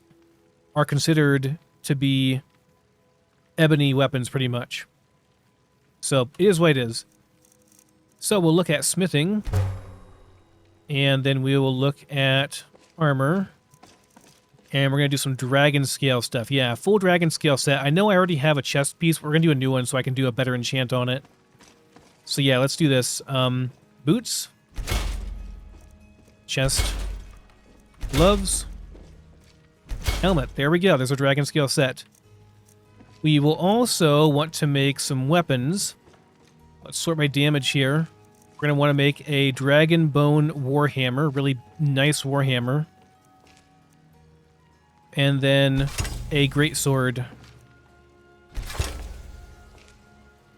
are considered to be ebony weapons pretty much. So it is what it is. So we'll look at smithing. And then we will look at armor. And we're going to do some dragon scale stuff. Yeah, full dragon scale set. I know I already have a chest piece, but we're going to do a new one so I can do a better enchant on it. So yeah, let's do this. Boots. Chest. Gloves. Helmet. There we go. There's a dragon scale set. We will also want to make some weapons. Let's sort my damage here. We're going to want to make a dragon bone warhammer. Really nice warhammer. And then a greatsword.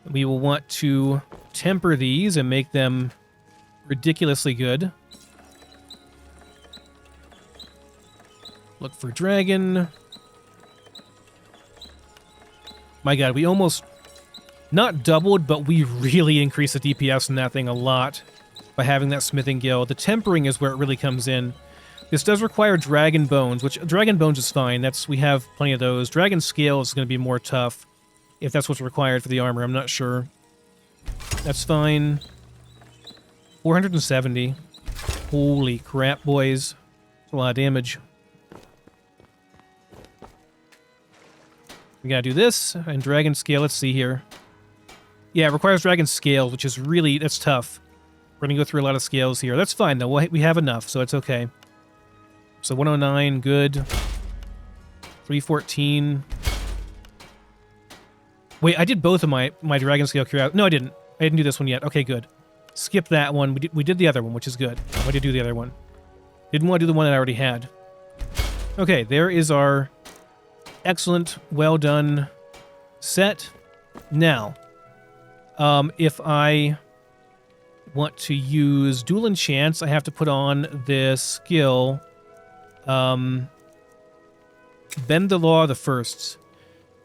We will want to temper these and make them ridiculously good. Look for dragon. My god, we almost not doubled, but we really increased the DPS in that thing a lot by having that smithing guild. The tempering is where it really comes in. This does require dragon bones, which dragon bones is fine. We have plenty of those. Dragon scale is going to be more tough if that's what's required for the armor. I'm not sure. That's fine. 470. Holy crap, boys. That's a lot of damage. We gotta do this and dragon scale. Let's see here. Yeah, it requires dragon scale, which is really, that's tough. We're gonna go through a lot of scales here. That's fine though. We have enough, so it's okay. So 109, good. 314. Wait, I did both of my dragon scale cure. No, I didn't. I didn't do this one yet. Okay, good. Skip that one. We did the other one, which is good. I did do the other one. Didn't want to do the one that I already had. Okay, there is our excellent, well done set. Now, if I want to use dual enchants, I have to put on this skill. Bend the law of the firsts.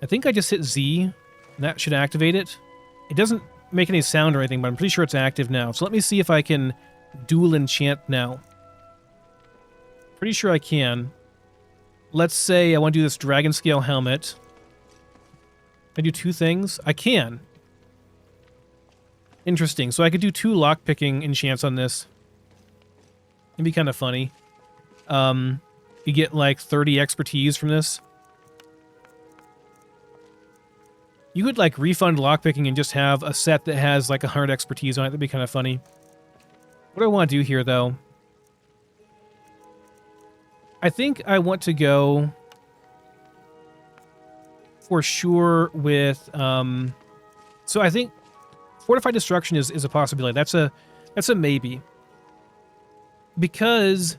I think I just hit Z, and that should activate it. It doesn't make any sound or anything, but I'm pretty sure it's active now. So let me see if I can dual enchant now. Pretty sure I can. Let's say I want to do this dragon scale helmet. Can I do 2 things? I can. Interesting. So I could do 2 lockpicking enchants on this. It'd be kind of funny. You get like 30 expertise from this. You could like refund lockpicking and just have a set that has like 100 expertise on it. That'd be kind of funny. What do I want to do here though? I think I want to go for sure with, so I think Fortified Destruction is a possibility. That's a maybe. Because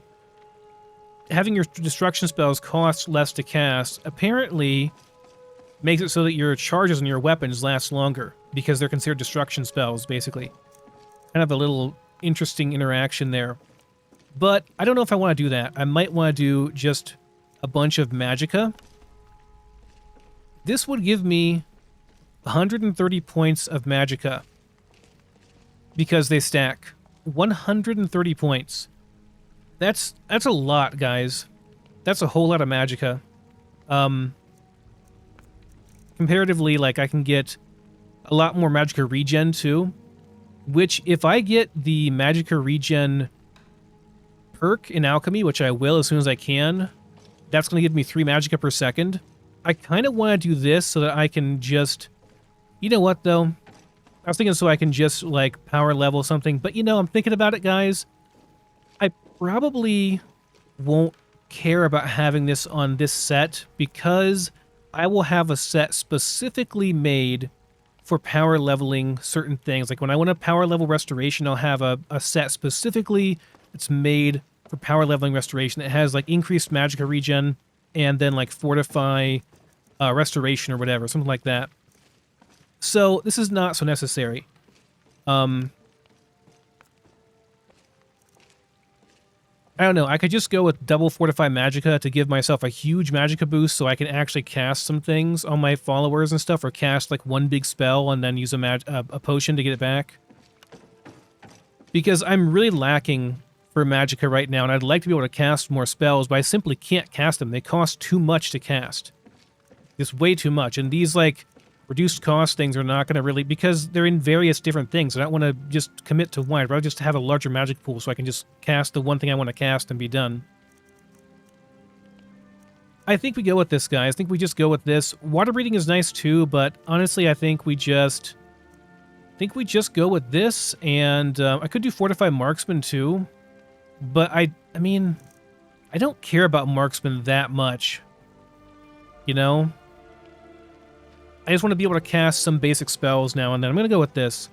having your destruction spells cost less to cast apparently makes it so that your charges on your weapons last longer because they're considered destruction spells, basically. Kind of a little interesting interaction there. But I don't know if I want to do that. I might want to do just a bunch of magicka. This would give me 130 points of magicka because they stack. 130 points. That's a lot, guys. That's a whole lot of magicka. Comparatively, like, I can get a lot more magicka regen, too. Which, if I get the magicka regen perk in alchemy, which I will as soon as I can, that's going to give me 3 magicka per second. I kind of want to do this so that I can just... You know what, though? I was thinking so I can just, like, power level something. But, you know, I'm thinking about it, guys. I probably won't care about having this on this set because I will have a set specifically made for power leveling certain things. Like when I want to power level restoration, I'll have a set specifically that's made for power leveling restoration. It has like increased magicka regen and then like fortify restoration or whatever, something like that. So this is not so necessary. I don't know, I could just go with double Fortify Magicka to give myself a huge Magicka boost so I can actually cast some things on my followers and stuff, or cast like one big spell and then use a potion to get it back. Because I'm really lacking for Magicka right now, and I'd like to be able to cast more spells, but I simply can't cast them. They cost too much to cast. It's way too much, and these like reduced cost things are not going to really, because they're in various different things. I don't want to just commit to one. I'd rather just have a larger magic pool so I can just cast the one thing I want to cast and be done. I think we go with this, guys. I think we just go with this. Water breathing is nice too, but honestly, I think we just go with this, and I could do Fortify Marksman too, but I mean, I don't care about Marksman that much, you know? I just want to be able to cast some basic spells now and then. I'm going to go with this.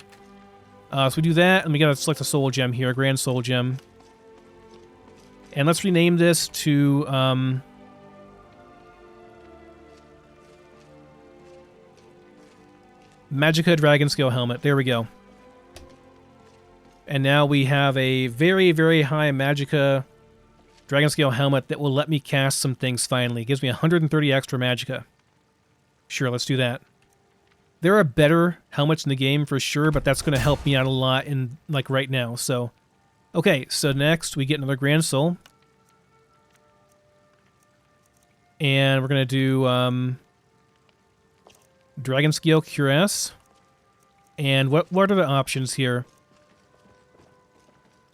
So we do that, and we got to select a soul gem here, a grand soul gem. And let's rename this to... Magicka Dragon Scale Helmet. There we go. And now we have a very, very high Magicka Dragon Scale Helmet that will let me cast some things finally. It gives me 130 extra Magicka. Sure, let's do that. There are better helmets in the game for sure, but that's going to help me out a lot in like right now. So, okay, so next we get another Grand Soul. And we're going to do Dragon Scale Cuirass. And what are the options here?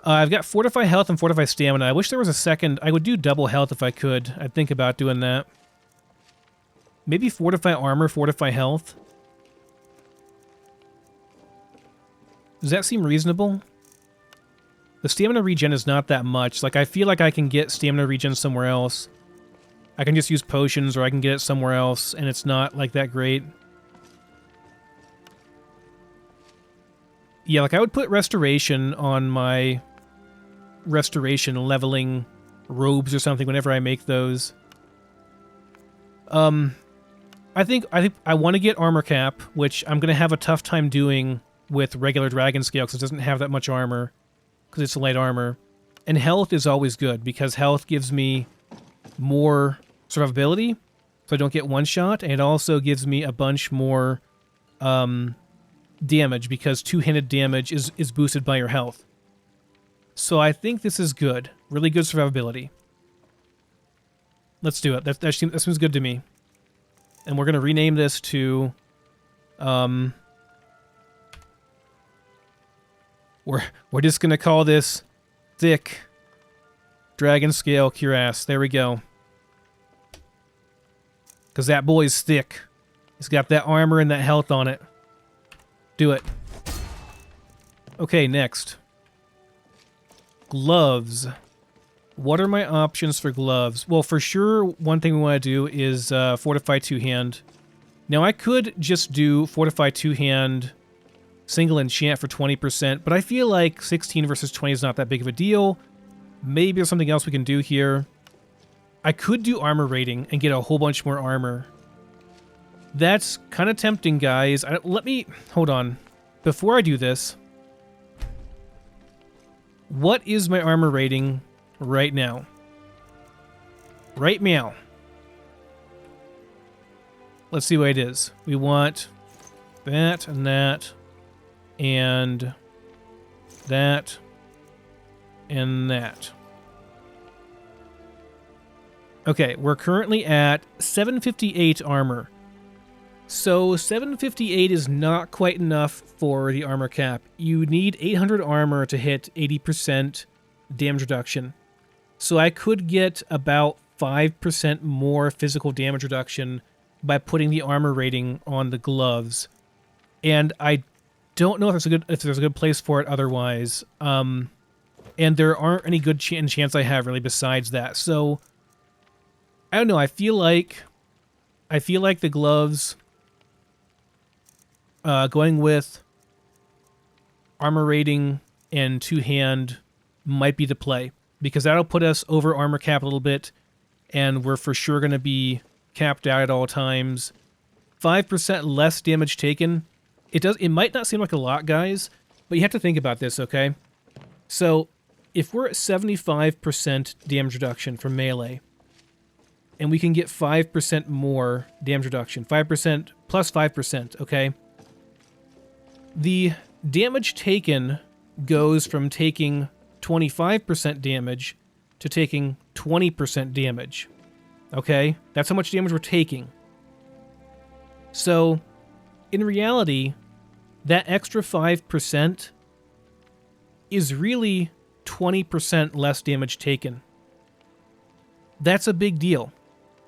I've got Fortify Health and Fortify Stamina. I wish there was a second. I would do double health if I could. I'd think about doing that. Maybe Fortify Armor, Fortify Health. Does that seem reasonable? The stamina regen is not that much. Like, I feel like I can get stamina regen somewhere else. I can just use potions, or I can get it somewhere else, and it's not, like, that great. Yeah, like, I would put Restoration on my Restoration leveling robes or something whenever I make those. I think I want to get Armor Cap, which I'm going to have a tough time doing with regular Dragon Scale because it doesn't have that much armor, because it's light armor. And Health is always good, because Health gives me more survivability, so I don't get one shot, and it also gives me a bunch more damage, because two-handed damage is boosted by your health. So I think this is good. Really good survivability. Let's do it. That seems good to me. And we're going to rename this to... We're just going to call this Thick Dragon Scale Cuirass. There we go. Because that boy's thick. He's got that armor and that health on it. Do it. Okay, next. Gloves. What are my options for gloves? Well, for sure, one thing we want to do is Fortify Two-Hand. Now, I could just do Fortify Two-Hand single enchant for 20%, but I feel like 16 versus 20 is not that big of a deal. Maybe there's something else we can do here. I could do armor rating and get a whole bunch more armor. That's kind of tempting, guys. Let me... Hold on. Before I do this... What is my armor rating right now? Right meow. Let's see what it is. We want that and that and that and that. Okay, we're currently at 758 armor. So 758 is not quite enough for the armor cap. You need 800 armor to hit 80% damage reduction. So I could get about 5% more physical damage reduction by putting the armor rating on the gloves. And I don't know if there's a good place for it otherwise. And there aren't any good enchants I have really besides that. So I don't know, I feel like the gloves going with armor rating and two-hand might be the play, because that'll put us over armor cap a little bit, and we're for sure going to be capped out at all times. 5% less damage taken. It might not seem like a lot, guys, but you have to think about this, okay? So if we're at 75% damage reduction from melee, and we can get 5% more damage reduction, 5% plus 5%, okay? The damage taken goes from taking 25% damage to taking 20% damage. Okay? That's how much damage we're taking. So, in reality, that extra 5% is really 20% less damage taken. That's a big deal.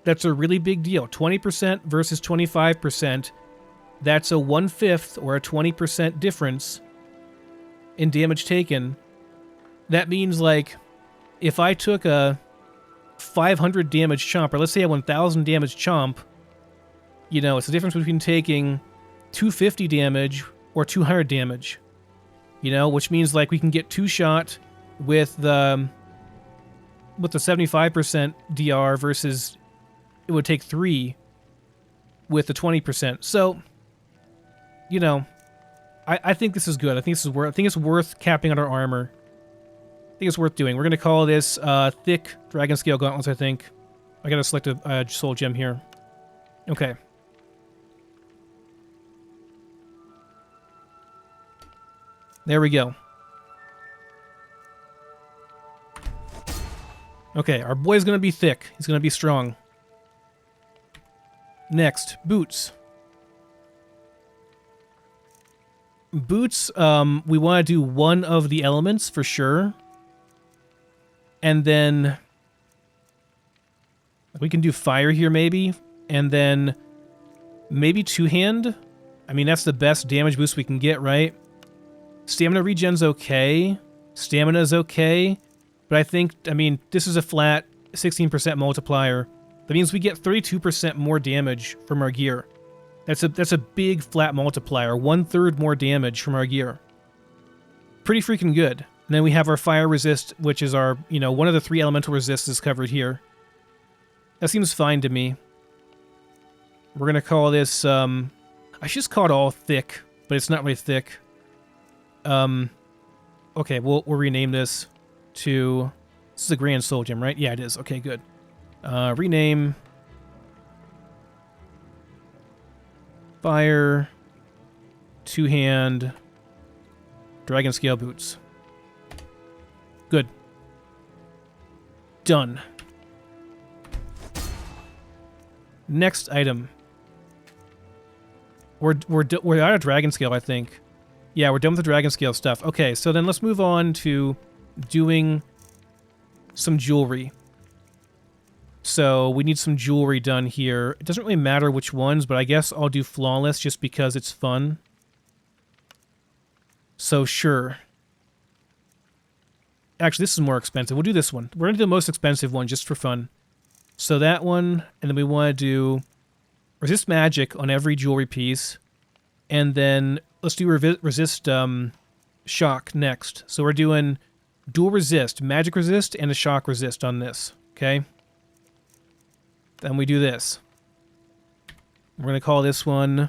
That's a really big deal. 20% versus 25%. That's a 1/5 or a 20% difference in damage taken. That means, like, if I took a 500 damage chomp, or let's say a 1000 damage chomp, you know, it's the difference between taking 250 damage or 200 damage. You know, which means, like, we can get two-shot with the 75% DR versus it would take 3 with the 20%. So, you know, I think this is good. I think it's worth capping out our armor. I think it's worth doing. We're gonna call this Thick Dragon Scale Gauntlets, I think. I gotta select a soul gem here. Okay. There we go. Okay, our boy's gonna be thick. He's gonna be strong. Next, boots. Boots, we want to do one of the elements for sure. And then we can do fire here maybe. And then maybe two-hand. I mean, that's the best damage boost we can get, right? Stamina regen's okay. Stamina's okay. But I mean, this is a flat 16% multiplier. That means we get 32% more damage from our gear. That's a big flat multiplier. 1/3 more damage from our gear. Pretty freaking good. And then we have our fire resist, which is our, you know, one of the 3 elemental resists is covered here. That seems fine to me. We're gonna call this, I should just call it all thick, but it's not really thick. Okay, we'll rename this to, this is a Grand Soul Gem, right? Yeah, it is. Okay, good. Rename. Fire. Two-hand. Dragon Scale Boots. Good. Done. Next item. We're out of dragon scale, I think. Yeah, we're done with the dragon scale stuff. Okay, so then let's move on to doing some jewelry. So we need some jewelry done here. It doesn't really matter which ones, but I guess I'll do flawless just because it's fun. So sure. Actually, this is more expensive. We'll do this one. We're going to do the most expensive one just for fun. So that one, and then we want to do resist magic on every jewelry piece. And then let's do resist shock next. So we're doing dual resist, magic resist, and a shock resist on this. Okay? Then we do this. We're going to call this one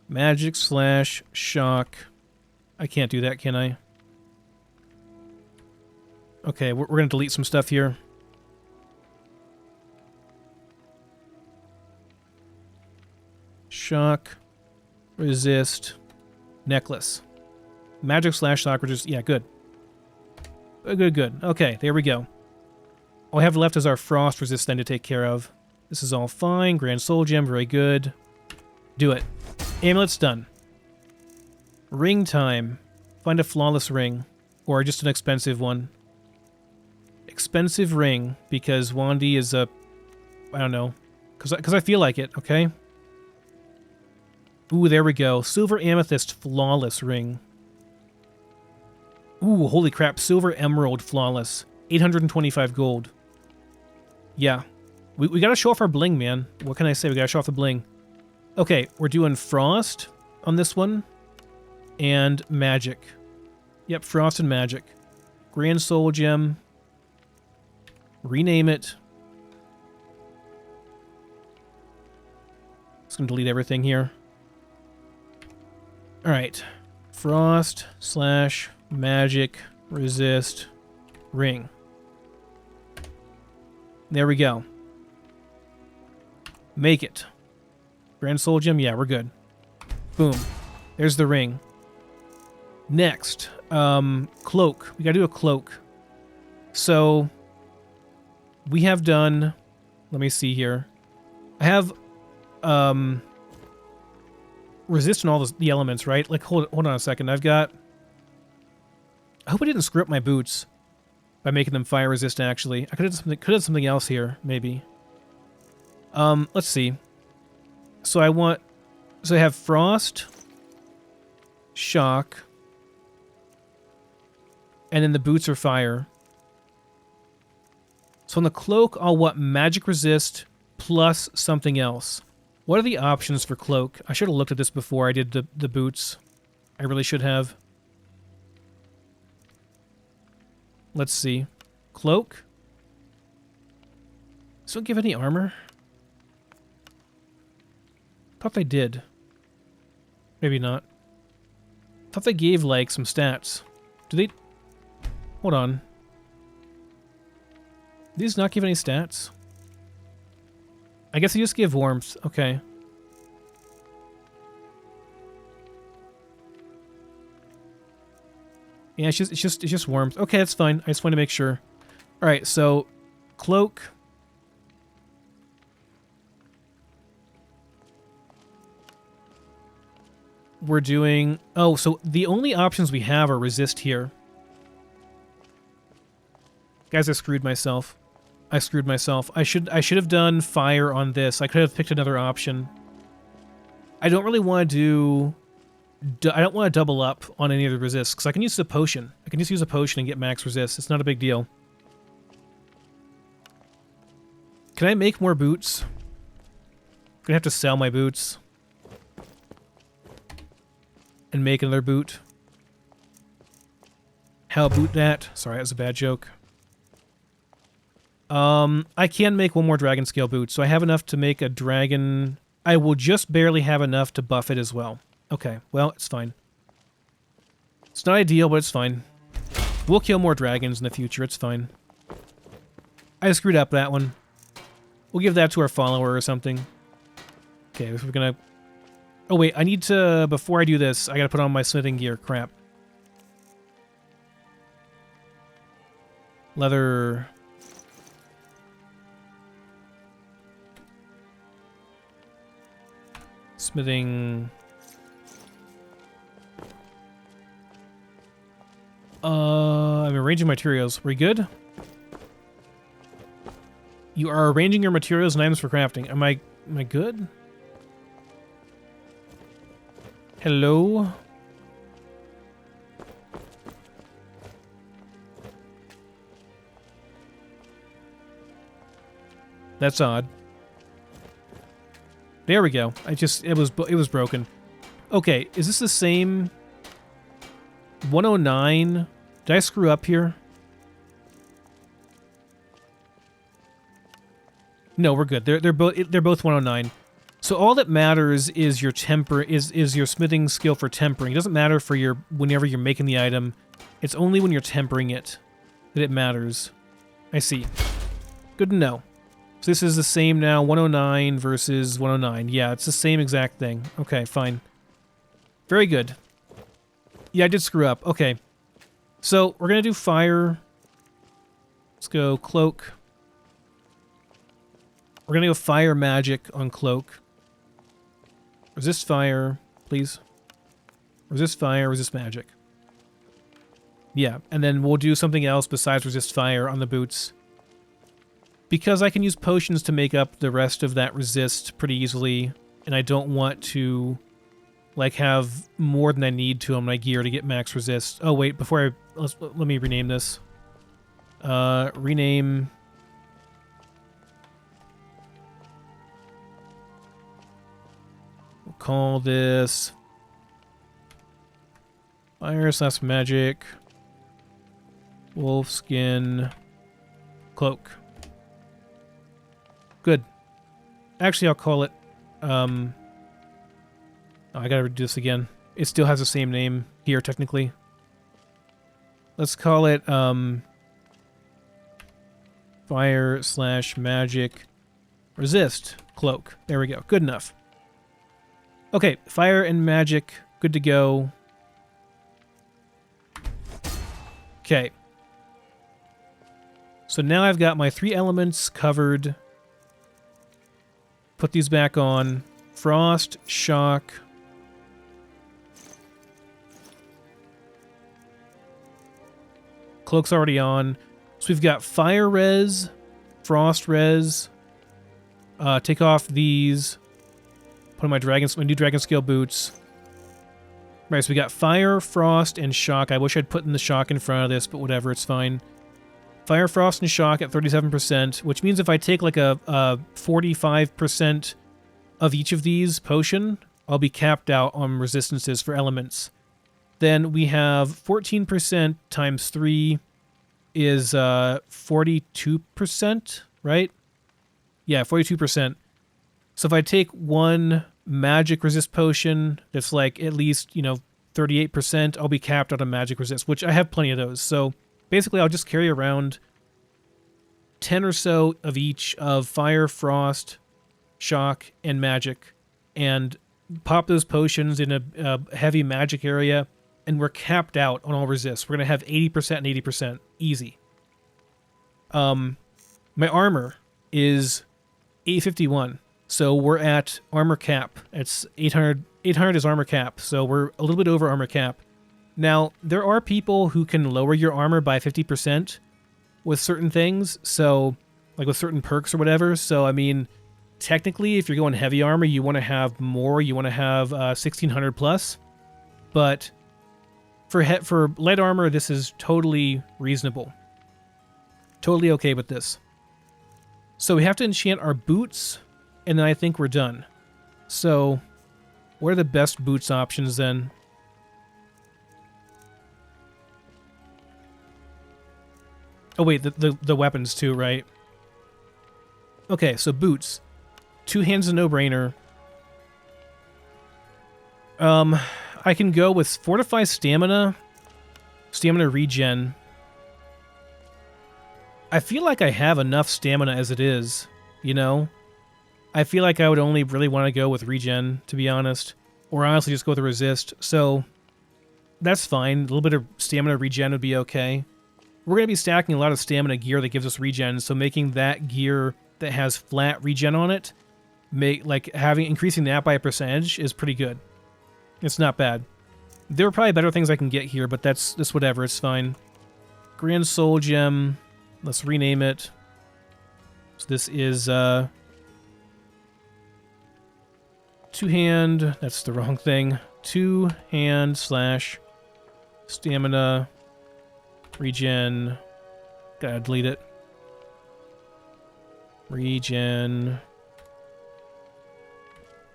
magic slash shock. I can't do that, can I? Okay, we're going to delete some stuff here. Shock, resist, necklace. Magic slash shock resist. Yeah, good. Good. Okay, there we go. All I have left is our frost resist then to take care of. This is all fine. Grand soul gem, very good. Do it. Amulet's done. Ring time. Find a flawless ring. Or just an expensive one. Expensive ring, because Wandy is a... I don't know. Because I feel like it, okay? Ooh, there we go. Silver amethyst flawless ring. Ooh, holy crap. Silver emerald flawless. 825 gold. Yeah. We gotta show off our bling, man. What can I say? We gotta show off the bling. Okay, we're doing frost on this one. And magic. Yep, frost and magic. Grand soul gem. Rename it. Just gonna delete everything here. Alright. Frost slash magic resist ring. There we go. Make it. Grand soul gem? Yeah, we're good. Boom. There's the ring. Next. Cloak. We gotta do a cloak. So... we have done... let me see here. I have... resist on all the elements, right? Like, hold on a second. I've got... I hope I didn't screw up my boots by making them fire resist, actually. I could have done something else here, maybe. Let's see. So I want... so I have frost, shock, and then the boots are fire. So on the cloak, I'll want magic resist plus something else. What are the options for cloak? I should have looked at this before I did the boots. I really should have. Let's see. Cloak? Does it give any armor? Thought they did. Maybe not. Thought they gave, like, some stats. Do they... hold on. Do these not give any stats? I guess they just give warmth. Okay. Yeah, it's just warmth. Okay, that's fine. I just want to make sure. All right, so cloak. We're doing... oh, so the only options we have are resist here. Guys, I screwed myself. I should have done fire on this. I could have picked another option. I don't really want to do... I don't want to double up on any of the resists, because I can use the potion. I can just use a potion and get max resist. It's not a big deal. Can I make more boots? I'm gonna have to sell my boots. And make another boot. How about that? Sorry, that was a bad joke. I can make one more dragon scale boot, so I have enough to make a dragon... I will just barely have enough to buff it as well. Okay, well, it's fine. It's not ideal, but it's fine. We'll kill more dragons in the future, it's fine. I screwed up that one. We'll give that to our follower or something. Okay, we're gonna... oh wait, I need to... before I do this, I gotta put on my smithing gear. Crap. Leather... Smithing. I'm arranging materials. We good? You are arranging your materials and items for crafting. Am I good? Hello? That's odd. There we go. It was broken. Okay, is this the same 109? Did I screw up here? No, we're good. They're both 109. So all that matters is your is your smithing skill for tempering. It doesn't matter for whenever you're making the item. It's only when you're tempering it that it matters. I see. Good to know. So this is the same now, 109 versus 109. Yeah, it's the same exact thing. Okay, fine. Very good. Yeah, I did screw up. Okay. So we're going to do fire. Let's go cloak. We're going to go fire magic on cloak. Resist fire, please. Resist fire, resist magic. Yeah, and then we'll do something else besides resist fire on the boots. Because I can use potions to make up the rest of that resist pretty easily, and I don't want to, like, have more than I need to on my gear to get max resist. Oh, wait, let me rename this. Rename... We'll call this... Fire/magic... Wolfskin... Cloak. Good. Actually, I'll call it, oh, I gotta do this again. It still has the same name here, technically. Let's call it, Fire/magic resist cloak. There we go. Good enough. Okay, fire and magic. Good to go. Okay. So now I've got my 3 elements covered. Put these back on. Frost, shock. Cloak's already on. So we've got fire res, frost res. Take off these. Put on my new dragon scale boots. Right, so we got fire, frost, and shock. I wish I'd put in the shock in front of this, but whatever, it's fine. Fire, frost, and shock at 37%, which means if I take like a 45% of each of these potion, I'll be capped out on resistances for elements. Then we have 14% times 3 is 42%, right? Yeah, 42%. So if I take one magic resist potion that's like at least, 38%, I'll be capped out on magic resist, which I have plenty of those. So basically, I'll just carry around 10 or so of each of fire, frost, shock, and magic, and pop those potions in a heavy magic area, and we're capped out on all resists. We're going to have 80% and 80%. Easy. My armor is 851, so we're at armor cap. It's 800. 800 is armor cap, so we're a little bit over armor cap. Now, there are people who can lower your armor by 50% with certain things, so, like with certain perks or whatever. So, I mean, technically, if you're going heavy armor, you want to have more. You want to have 1600 plus. But for light armor, this is totally reasonable. Totally okay with this. So we have to enchant our boots, and then I think we're done. So, what are the best boots options then? Oh wait, the weapons too, right? Okay, so boots. 2 hands a no-brainer. I can go with Fortify Stamina. Stamina regen. I feel like I have enough stamina as it is, I feel like I would only really want to go with regen, to be honest. Or honestly just go with the resist. So, that's fine. A little bit of stamina regen would be okay. We're going to be stacking a lot of stamina gear that gives us regen, so making that gear that has flat regen on it increasing that by a percentage is pretty good. It's not bad. There are probably better things I can get here, but that's whatever. It's fine. Grand Soul Gem. Let's rename it. So this is two-hand. That's the wrong thing. Two-hand slash stamina regen. Gotta delete it. Regen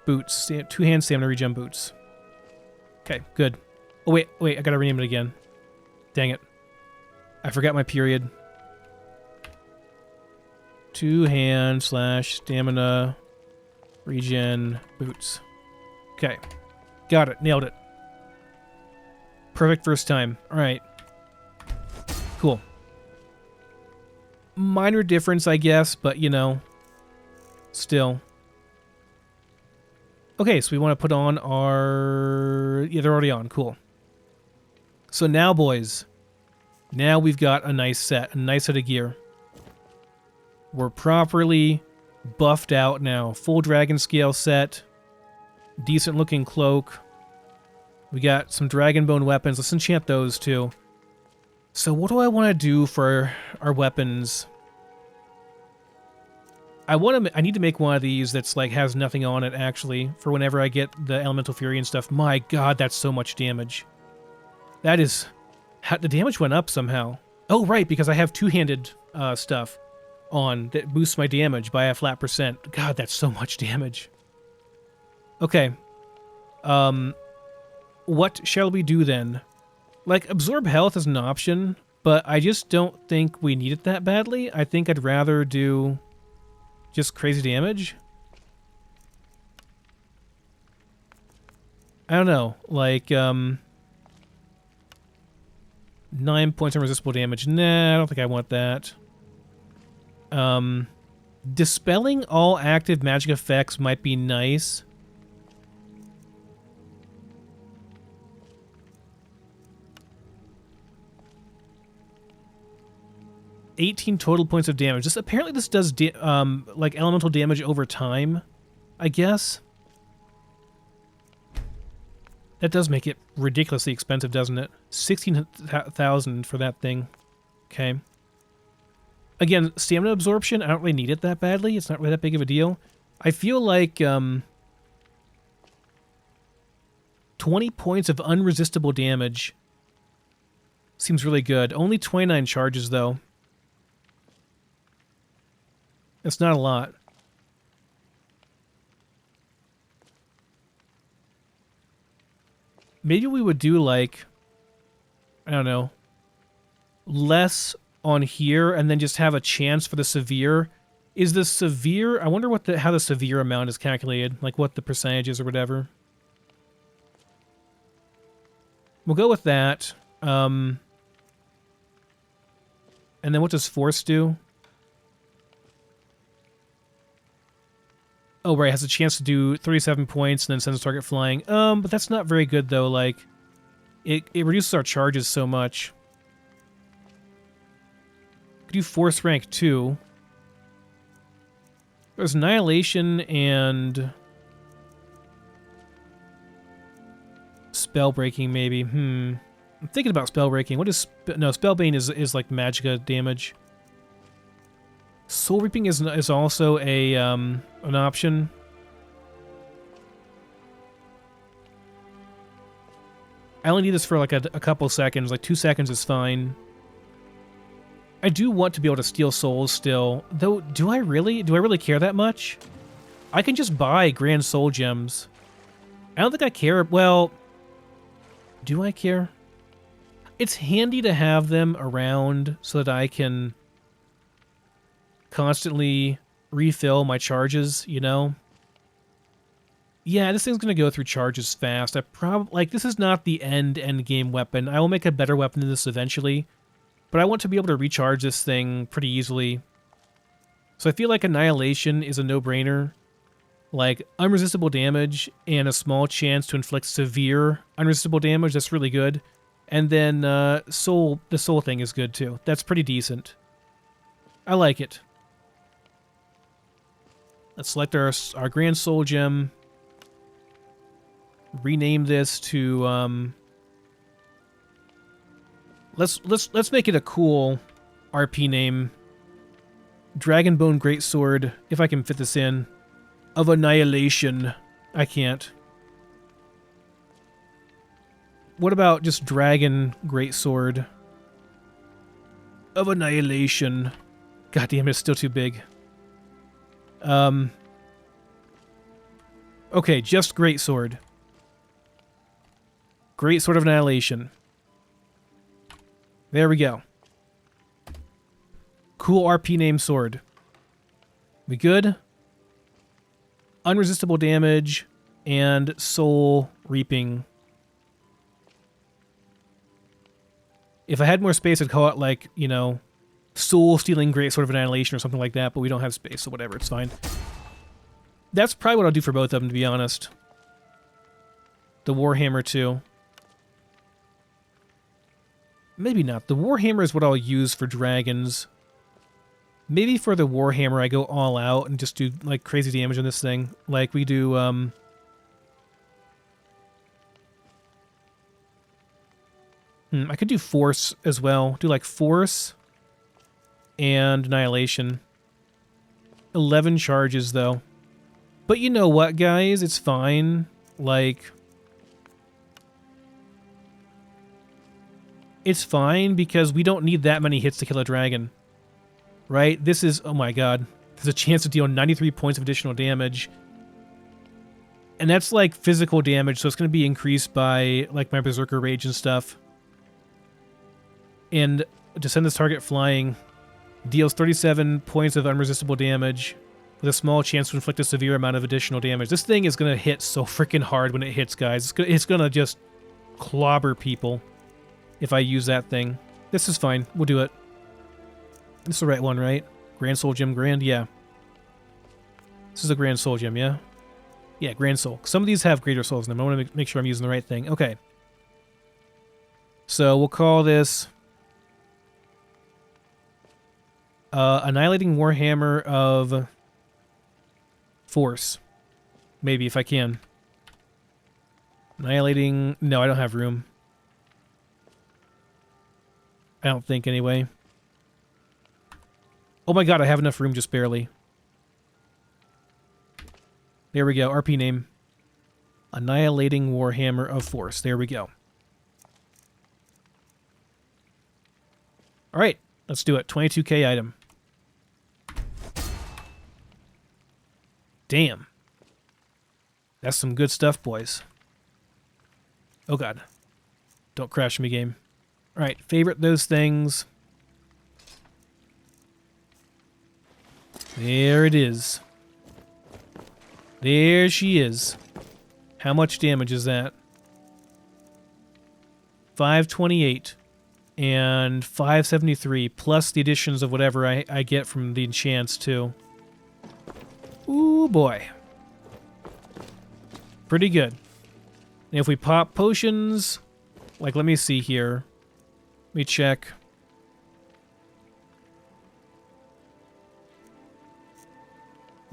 boots. Two-hand stamina regen boots. Okay, good. Oh, wait, I gotta rename it again. Dang it. I forgot my period. Two-hand slash stamina regen boots. Okay. Got it. Nailed it. Perfect first time. Alright. Cool. Minor difference, I guess, but, you know, still. Okay, so we want to put on our... Yeah, they're already on. Cool. So now, boys, now we've got a nice set of gear. We're properly buffed out now. Full dragon scale set. Decent looking cloak. We got some dragon bone weapons. Let's enchant those too. So what do I want to do for our weapons? I need to make one of these that's like has nothing on it actually for whenever I get the elemental fury and stuff. My god, that's so much damage. That is... The damage went up somehow. Oh, right, because I have two-handed stuff on that boosts my damage by a flat %. God, that's so much damage. Okay. What shall we do then? Like, absorb health is an option, but I just don't think we need it that badly. I think I'd rather do just crazy damage. I don't know, like, 9 points on resistible damage. Nah, I don't think I want that. Dispelling all active magic effects might be nice. $18 total points of damage. Apparently this does like elemental damage over time, I guess. That does make it ridiculously expensive, doesn't it? 16,000 for that thing. Okay. Again, stamina absorption, I don't really need it that badly. It's not really that big of a deal. I feel like 20 points of unresistible damage seems really good. Only 29 charges, though. That's not a lot. Maybe we would do, like, I don't know, less on here and then just have a chance for the severe. Is the severe... I wonder what how the severe amount is calculated, like what the percentage is or whatever. We'll go with that. And then what does force do? Oh, right, it has a chance to do 37 points and then sends the target flying. But that's not very good, though. Like, it reduces our charges so much. Could do force rank 2. There's annihilation and spell breaking, maybe. I'm thinking about spell breaking. What is no spellbane is like magicka damage. Soul reaping is also a an option. I only need this for like a couple seconds. Like 2 seconds is fine. I do want to be able to steal souls still, though. Do I really care that much? I can just buy grand soul gems. I don't think I care. Well, do I care? It's handy to have them around so that I can constantly refill my charges, you know? Yeah, this thing's going to go through charges fast. This is not the end game weapon. I will make a better weapon than this eventually, but I want to be able to recharge this thing pretty easily. So I feel like Annihilation is a no-brainer. Like, unresistible damage and a small chance to inflict severe unresistible damage, that's really good. And then the soul thing is good too. That's pretty decent. I like it. Let's select our Grand Soul Gem. Rename this to let's make it a cool RP name. Dragonbone Greatsword, if I can fit this in. Of Annihilation. I can't. What about just Dragon Greatsword? Of Annihilation. God damn it, it's still too big. Okay, just Greatsword. Greatsword of Annihilation. There we go. Cool RP name sword. We good? Unresistible damage and soul reaping. If I had more space, I'd call it like, you know, soul stealing greatsword of annihilation or something like that, but we don't have space, so whatever, it's fine. That's probably what I'll do for both of them, to be honest. The Warhammer too. Maybe not. The Warhammer is what I'll use for dragons. Maybe for the Warhammer I go all out and just do like crazy damage on this thing. Like we do I could do force as well. Do like force and annihilation. 11 charges though. But you know what, guys? It's fine. Like, it's fine because we don't need that many hits to kill a dragon. Right? This is, oh my god. There's a chance to deal 93 points of additional damage. And that's like physical damage, so it's going to be increased by like my Berserker Rage and stuff. And to send this target flying, deals 37 points of unresistible damage with a small chance to inflict a severe amount of additional damage. This thing is going to hit so freaking hard when it hits, guys. It's going to just clobber people if I use that thing. This is fine. We'll do it. This is the right one, right? Grand Soul Gem Grand? Yeah. This is a Grand Soul Gem, yeah? Yeah, Grand Soul. Some of these have Greater Souls in them. I want to make sure I'm using the right thing. Okay. So we'll call this Annihilating Warhammer of Force. Maybe, if I can. Annihilating... No, I don't have room. I don't think, anyway. Oh my god, I have enough room, just barely. There we go, RP name. Annihilating Warhammer of Force. There we go. Alright, let's do it. 22k item. Damn. That's some good stuff, boys. Oh god. Don't crash me, game. Alright, favorite those things. There it is. There she is. How much damage is that? 528 and 573 plus the additions of whatever I get from the enchants too. Ooh boy. Pretty good. And if we pop potions, like let me see here. Let me check.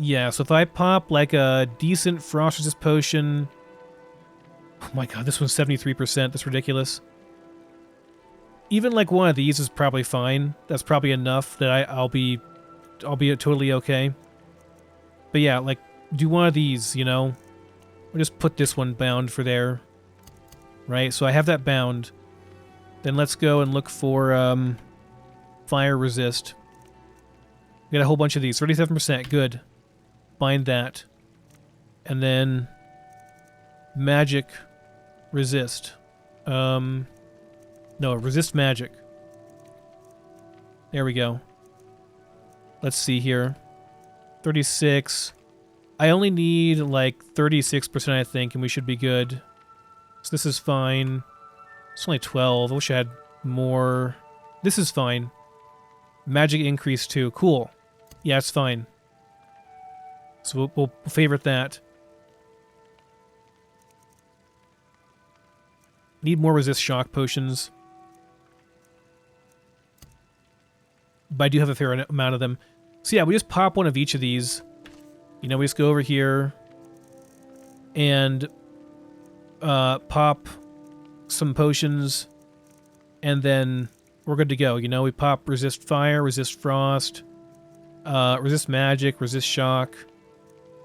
Yeah, so if I pop like a decent frost resist potion... Oh my god, this one's 73%. That's ridiculous. Even like one of these is probably fine. That's probably enough that I'll be totally okay. But yeah, like do one of these, you know. We'll just put this one bound for there. Right? So I have that bound. Then let's go and look for fire resist. We got a whole bunch of these. 37%. Good. Bind that. And then magic resist. No, resist magic. There we go. Let's see here. 36. I only need like 36%, I think, and we should be good. So this is fine. It's only 12. I wish I had more. This is fine. Magic increase too. Cool. Yeah, it's fine. So we'll favorite that. Need more resist shock potions. But I do have a fair amount of them. So yeah, we just pop one of each of these. You know, we just go over here and pop some potions, and then we're good to go. You know, we pop resist fire, resist frost, resist magic, resist shock,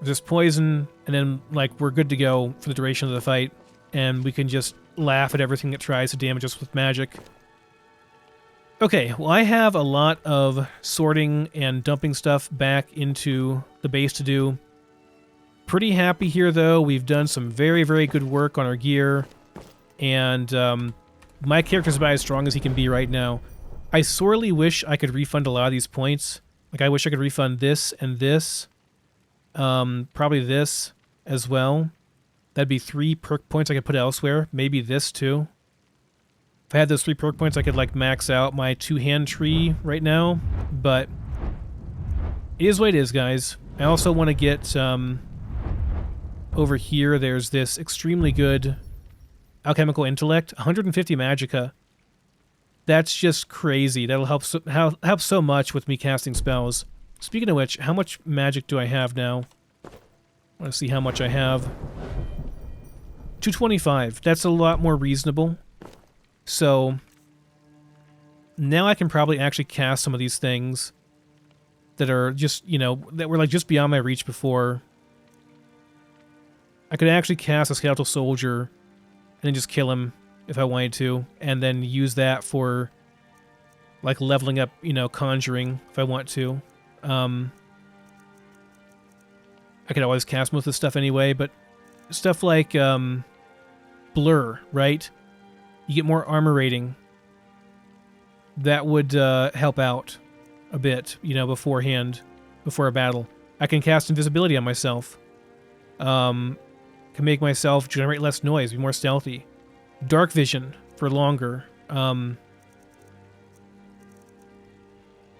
resist poison, and then, like, we're good to go for the duration of the fight, and we can just laugh at everything that tries to damage us with magic. Okay, well, I have a lot of sorting and dumping stuff back into the base to do. Pretty happy here, though. We've done some very, very good work on our gear, and my character's about as strong as he can be right now. I sorely wish I could refund a lot of these points. Like, I wish I could refund this and this. Probably this as well. That'd be 3 perk points I could put elsewhere. Maybe this, too. If I had those 3 perk points, I could, like, max out my 2-hand tree right now. But it is what it is, guys. I also want to get, over here, there's this extremely good alchemical intellect. 150 magicka. That's just crazy. That'll help so much with me casting spells. Speaking of which, how much magic do I have now? I want to see how much I have. 225. That's a lot more reasonable. So now I can probably actually cast some of these things that are just, you know, that were like just beyond my reach before. I could actually cast a skeletal soldier and then just kill him if I wanted to, and then use that for like leveling up, you know, conjuring if I want to. I could always cast most of this stuff anyway, but stuff like blur, right? You get more armor rating. That would help out a bit, you know, beforehand, before a battle. I can cast invisibility on myself. Can make myself generate less noise, be more stealthy. Dark vision for longer.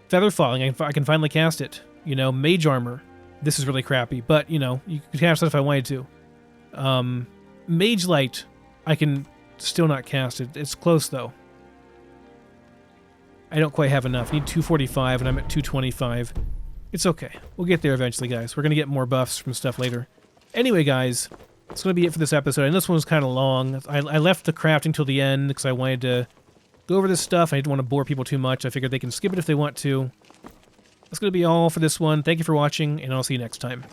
Feather falling, I can finally cast it. You know, mage armor. This is really crappy, but, you know, you could cast it if I wanted to. Mage light, I can still not cast it. It's close, though. I don't quite have enough. I need 245, and I'm at 225. It's okay. We'll get there eventually, guys. We're going to get more buffs from stuff later. Anyway, guys, that's going to be it for this episode. And this one was kind of long. I left the crafting till the end because I wanted to go over this stuff. I didn't want to bore people too much. I figured they can skip it if they want to. That's going to be all for this one. Thank you for watching, and I'll see you next time.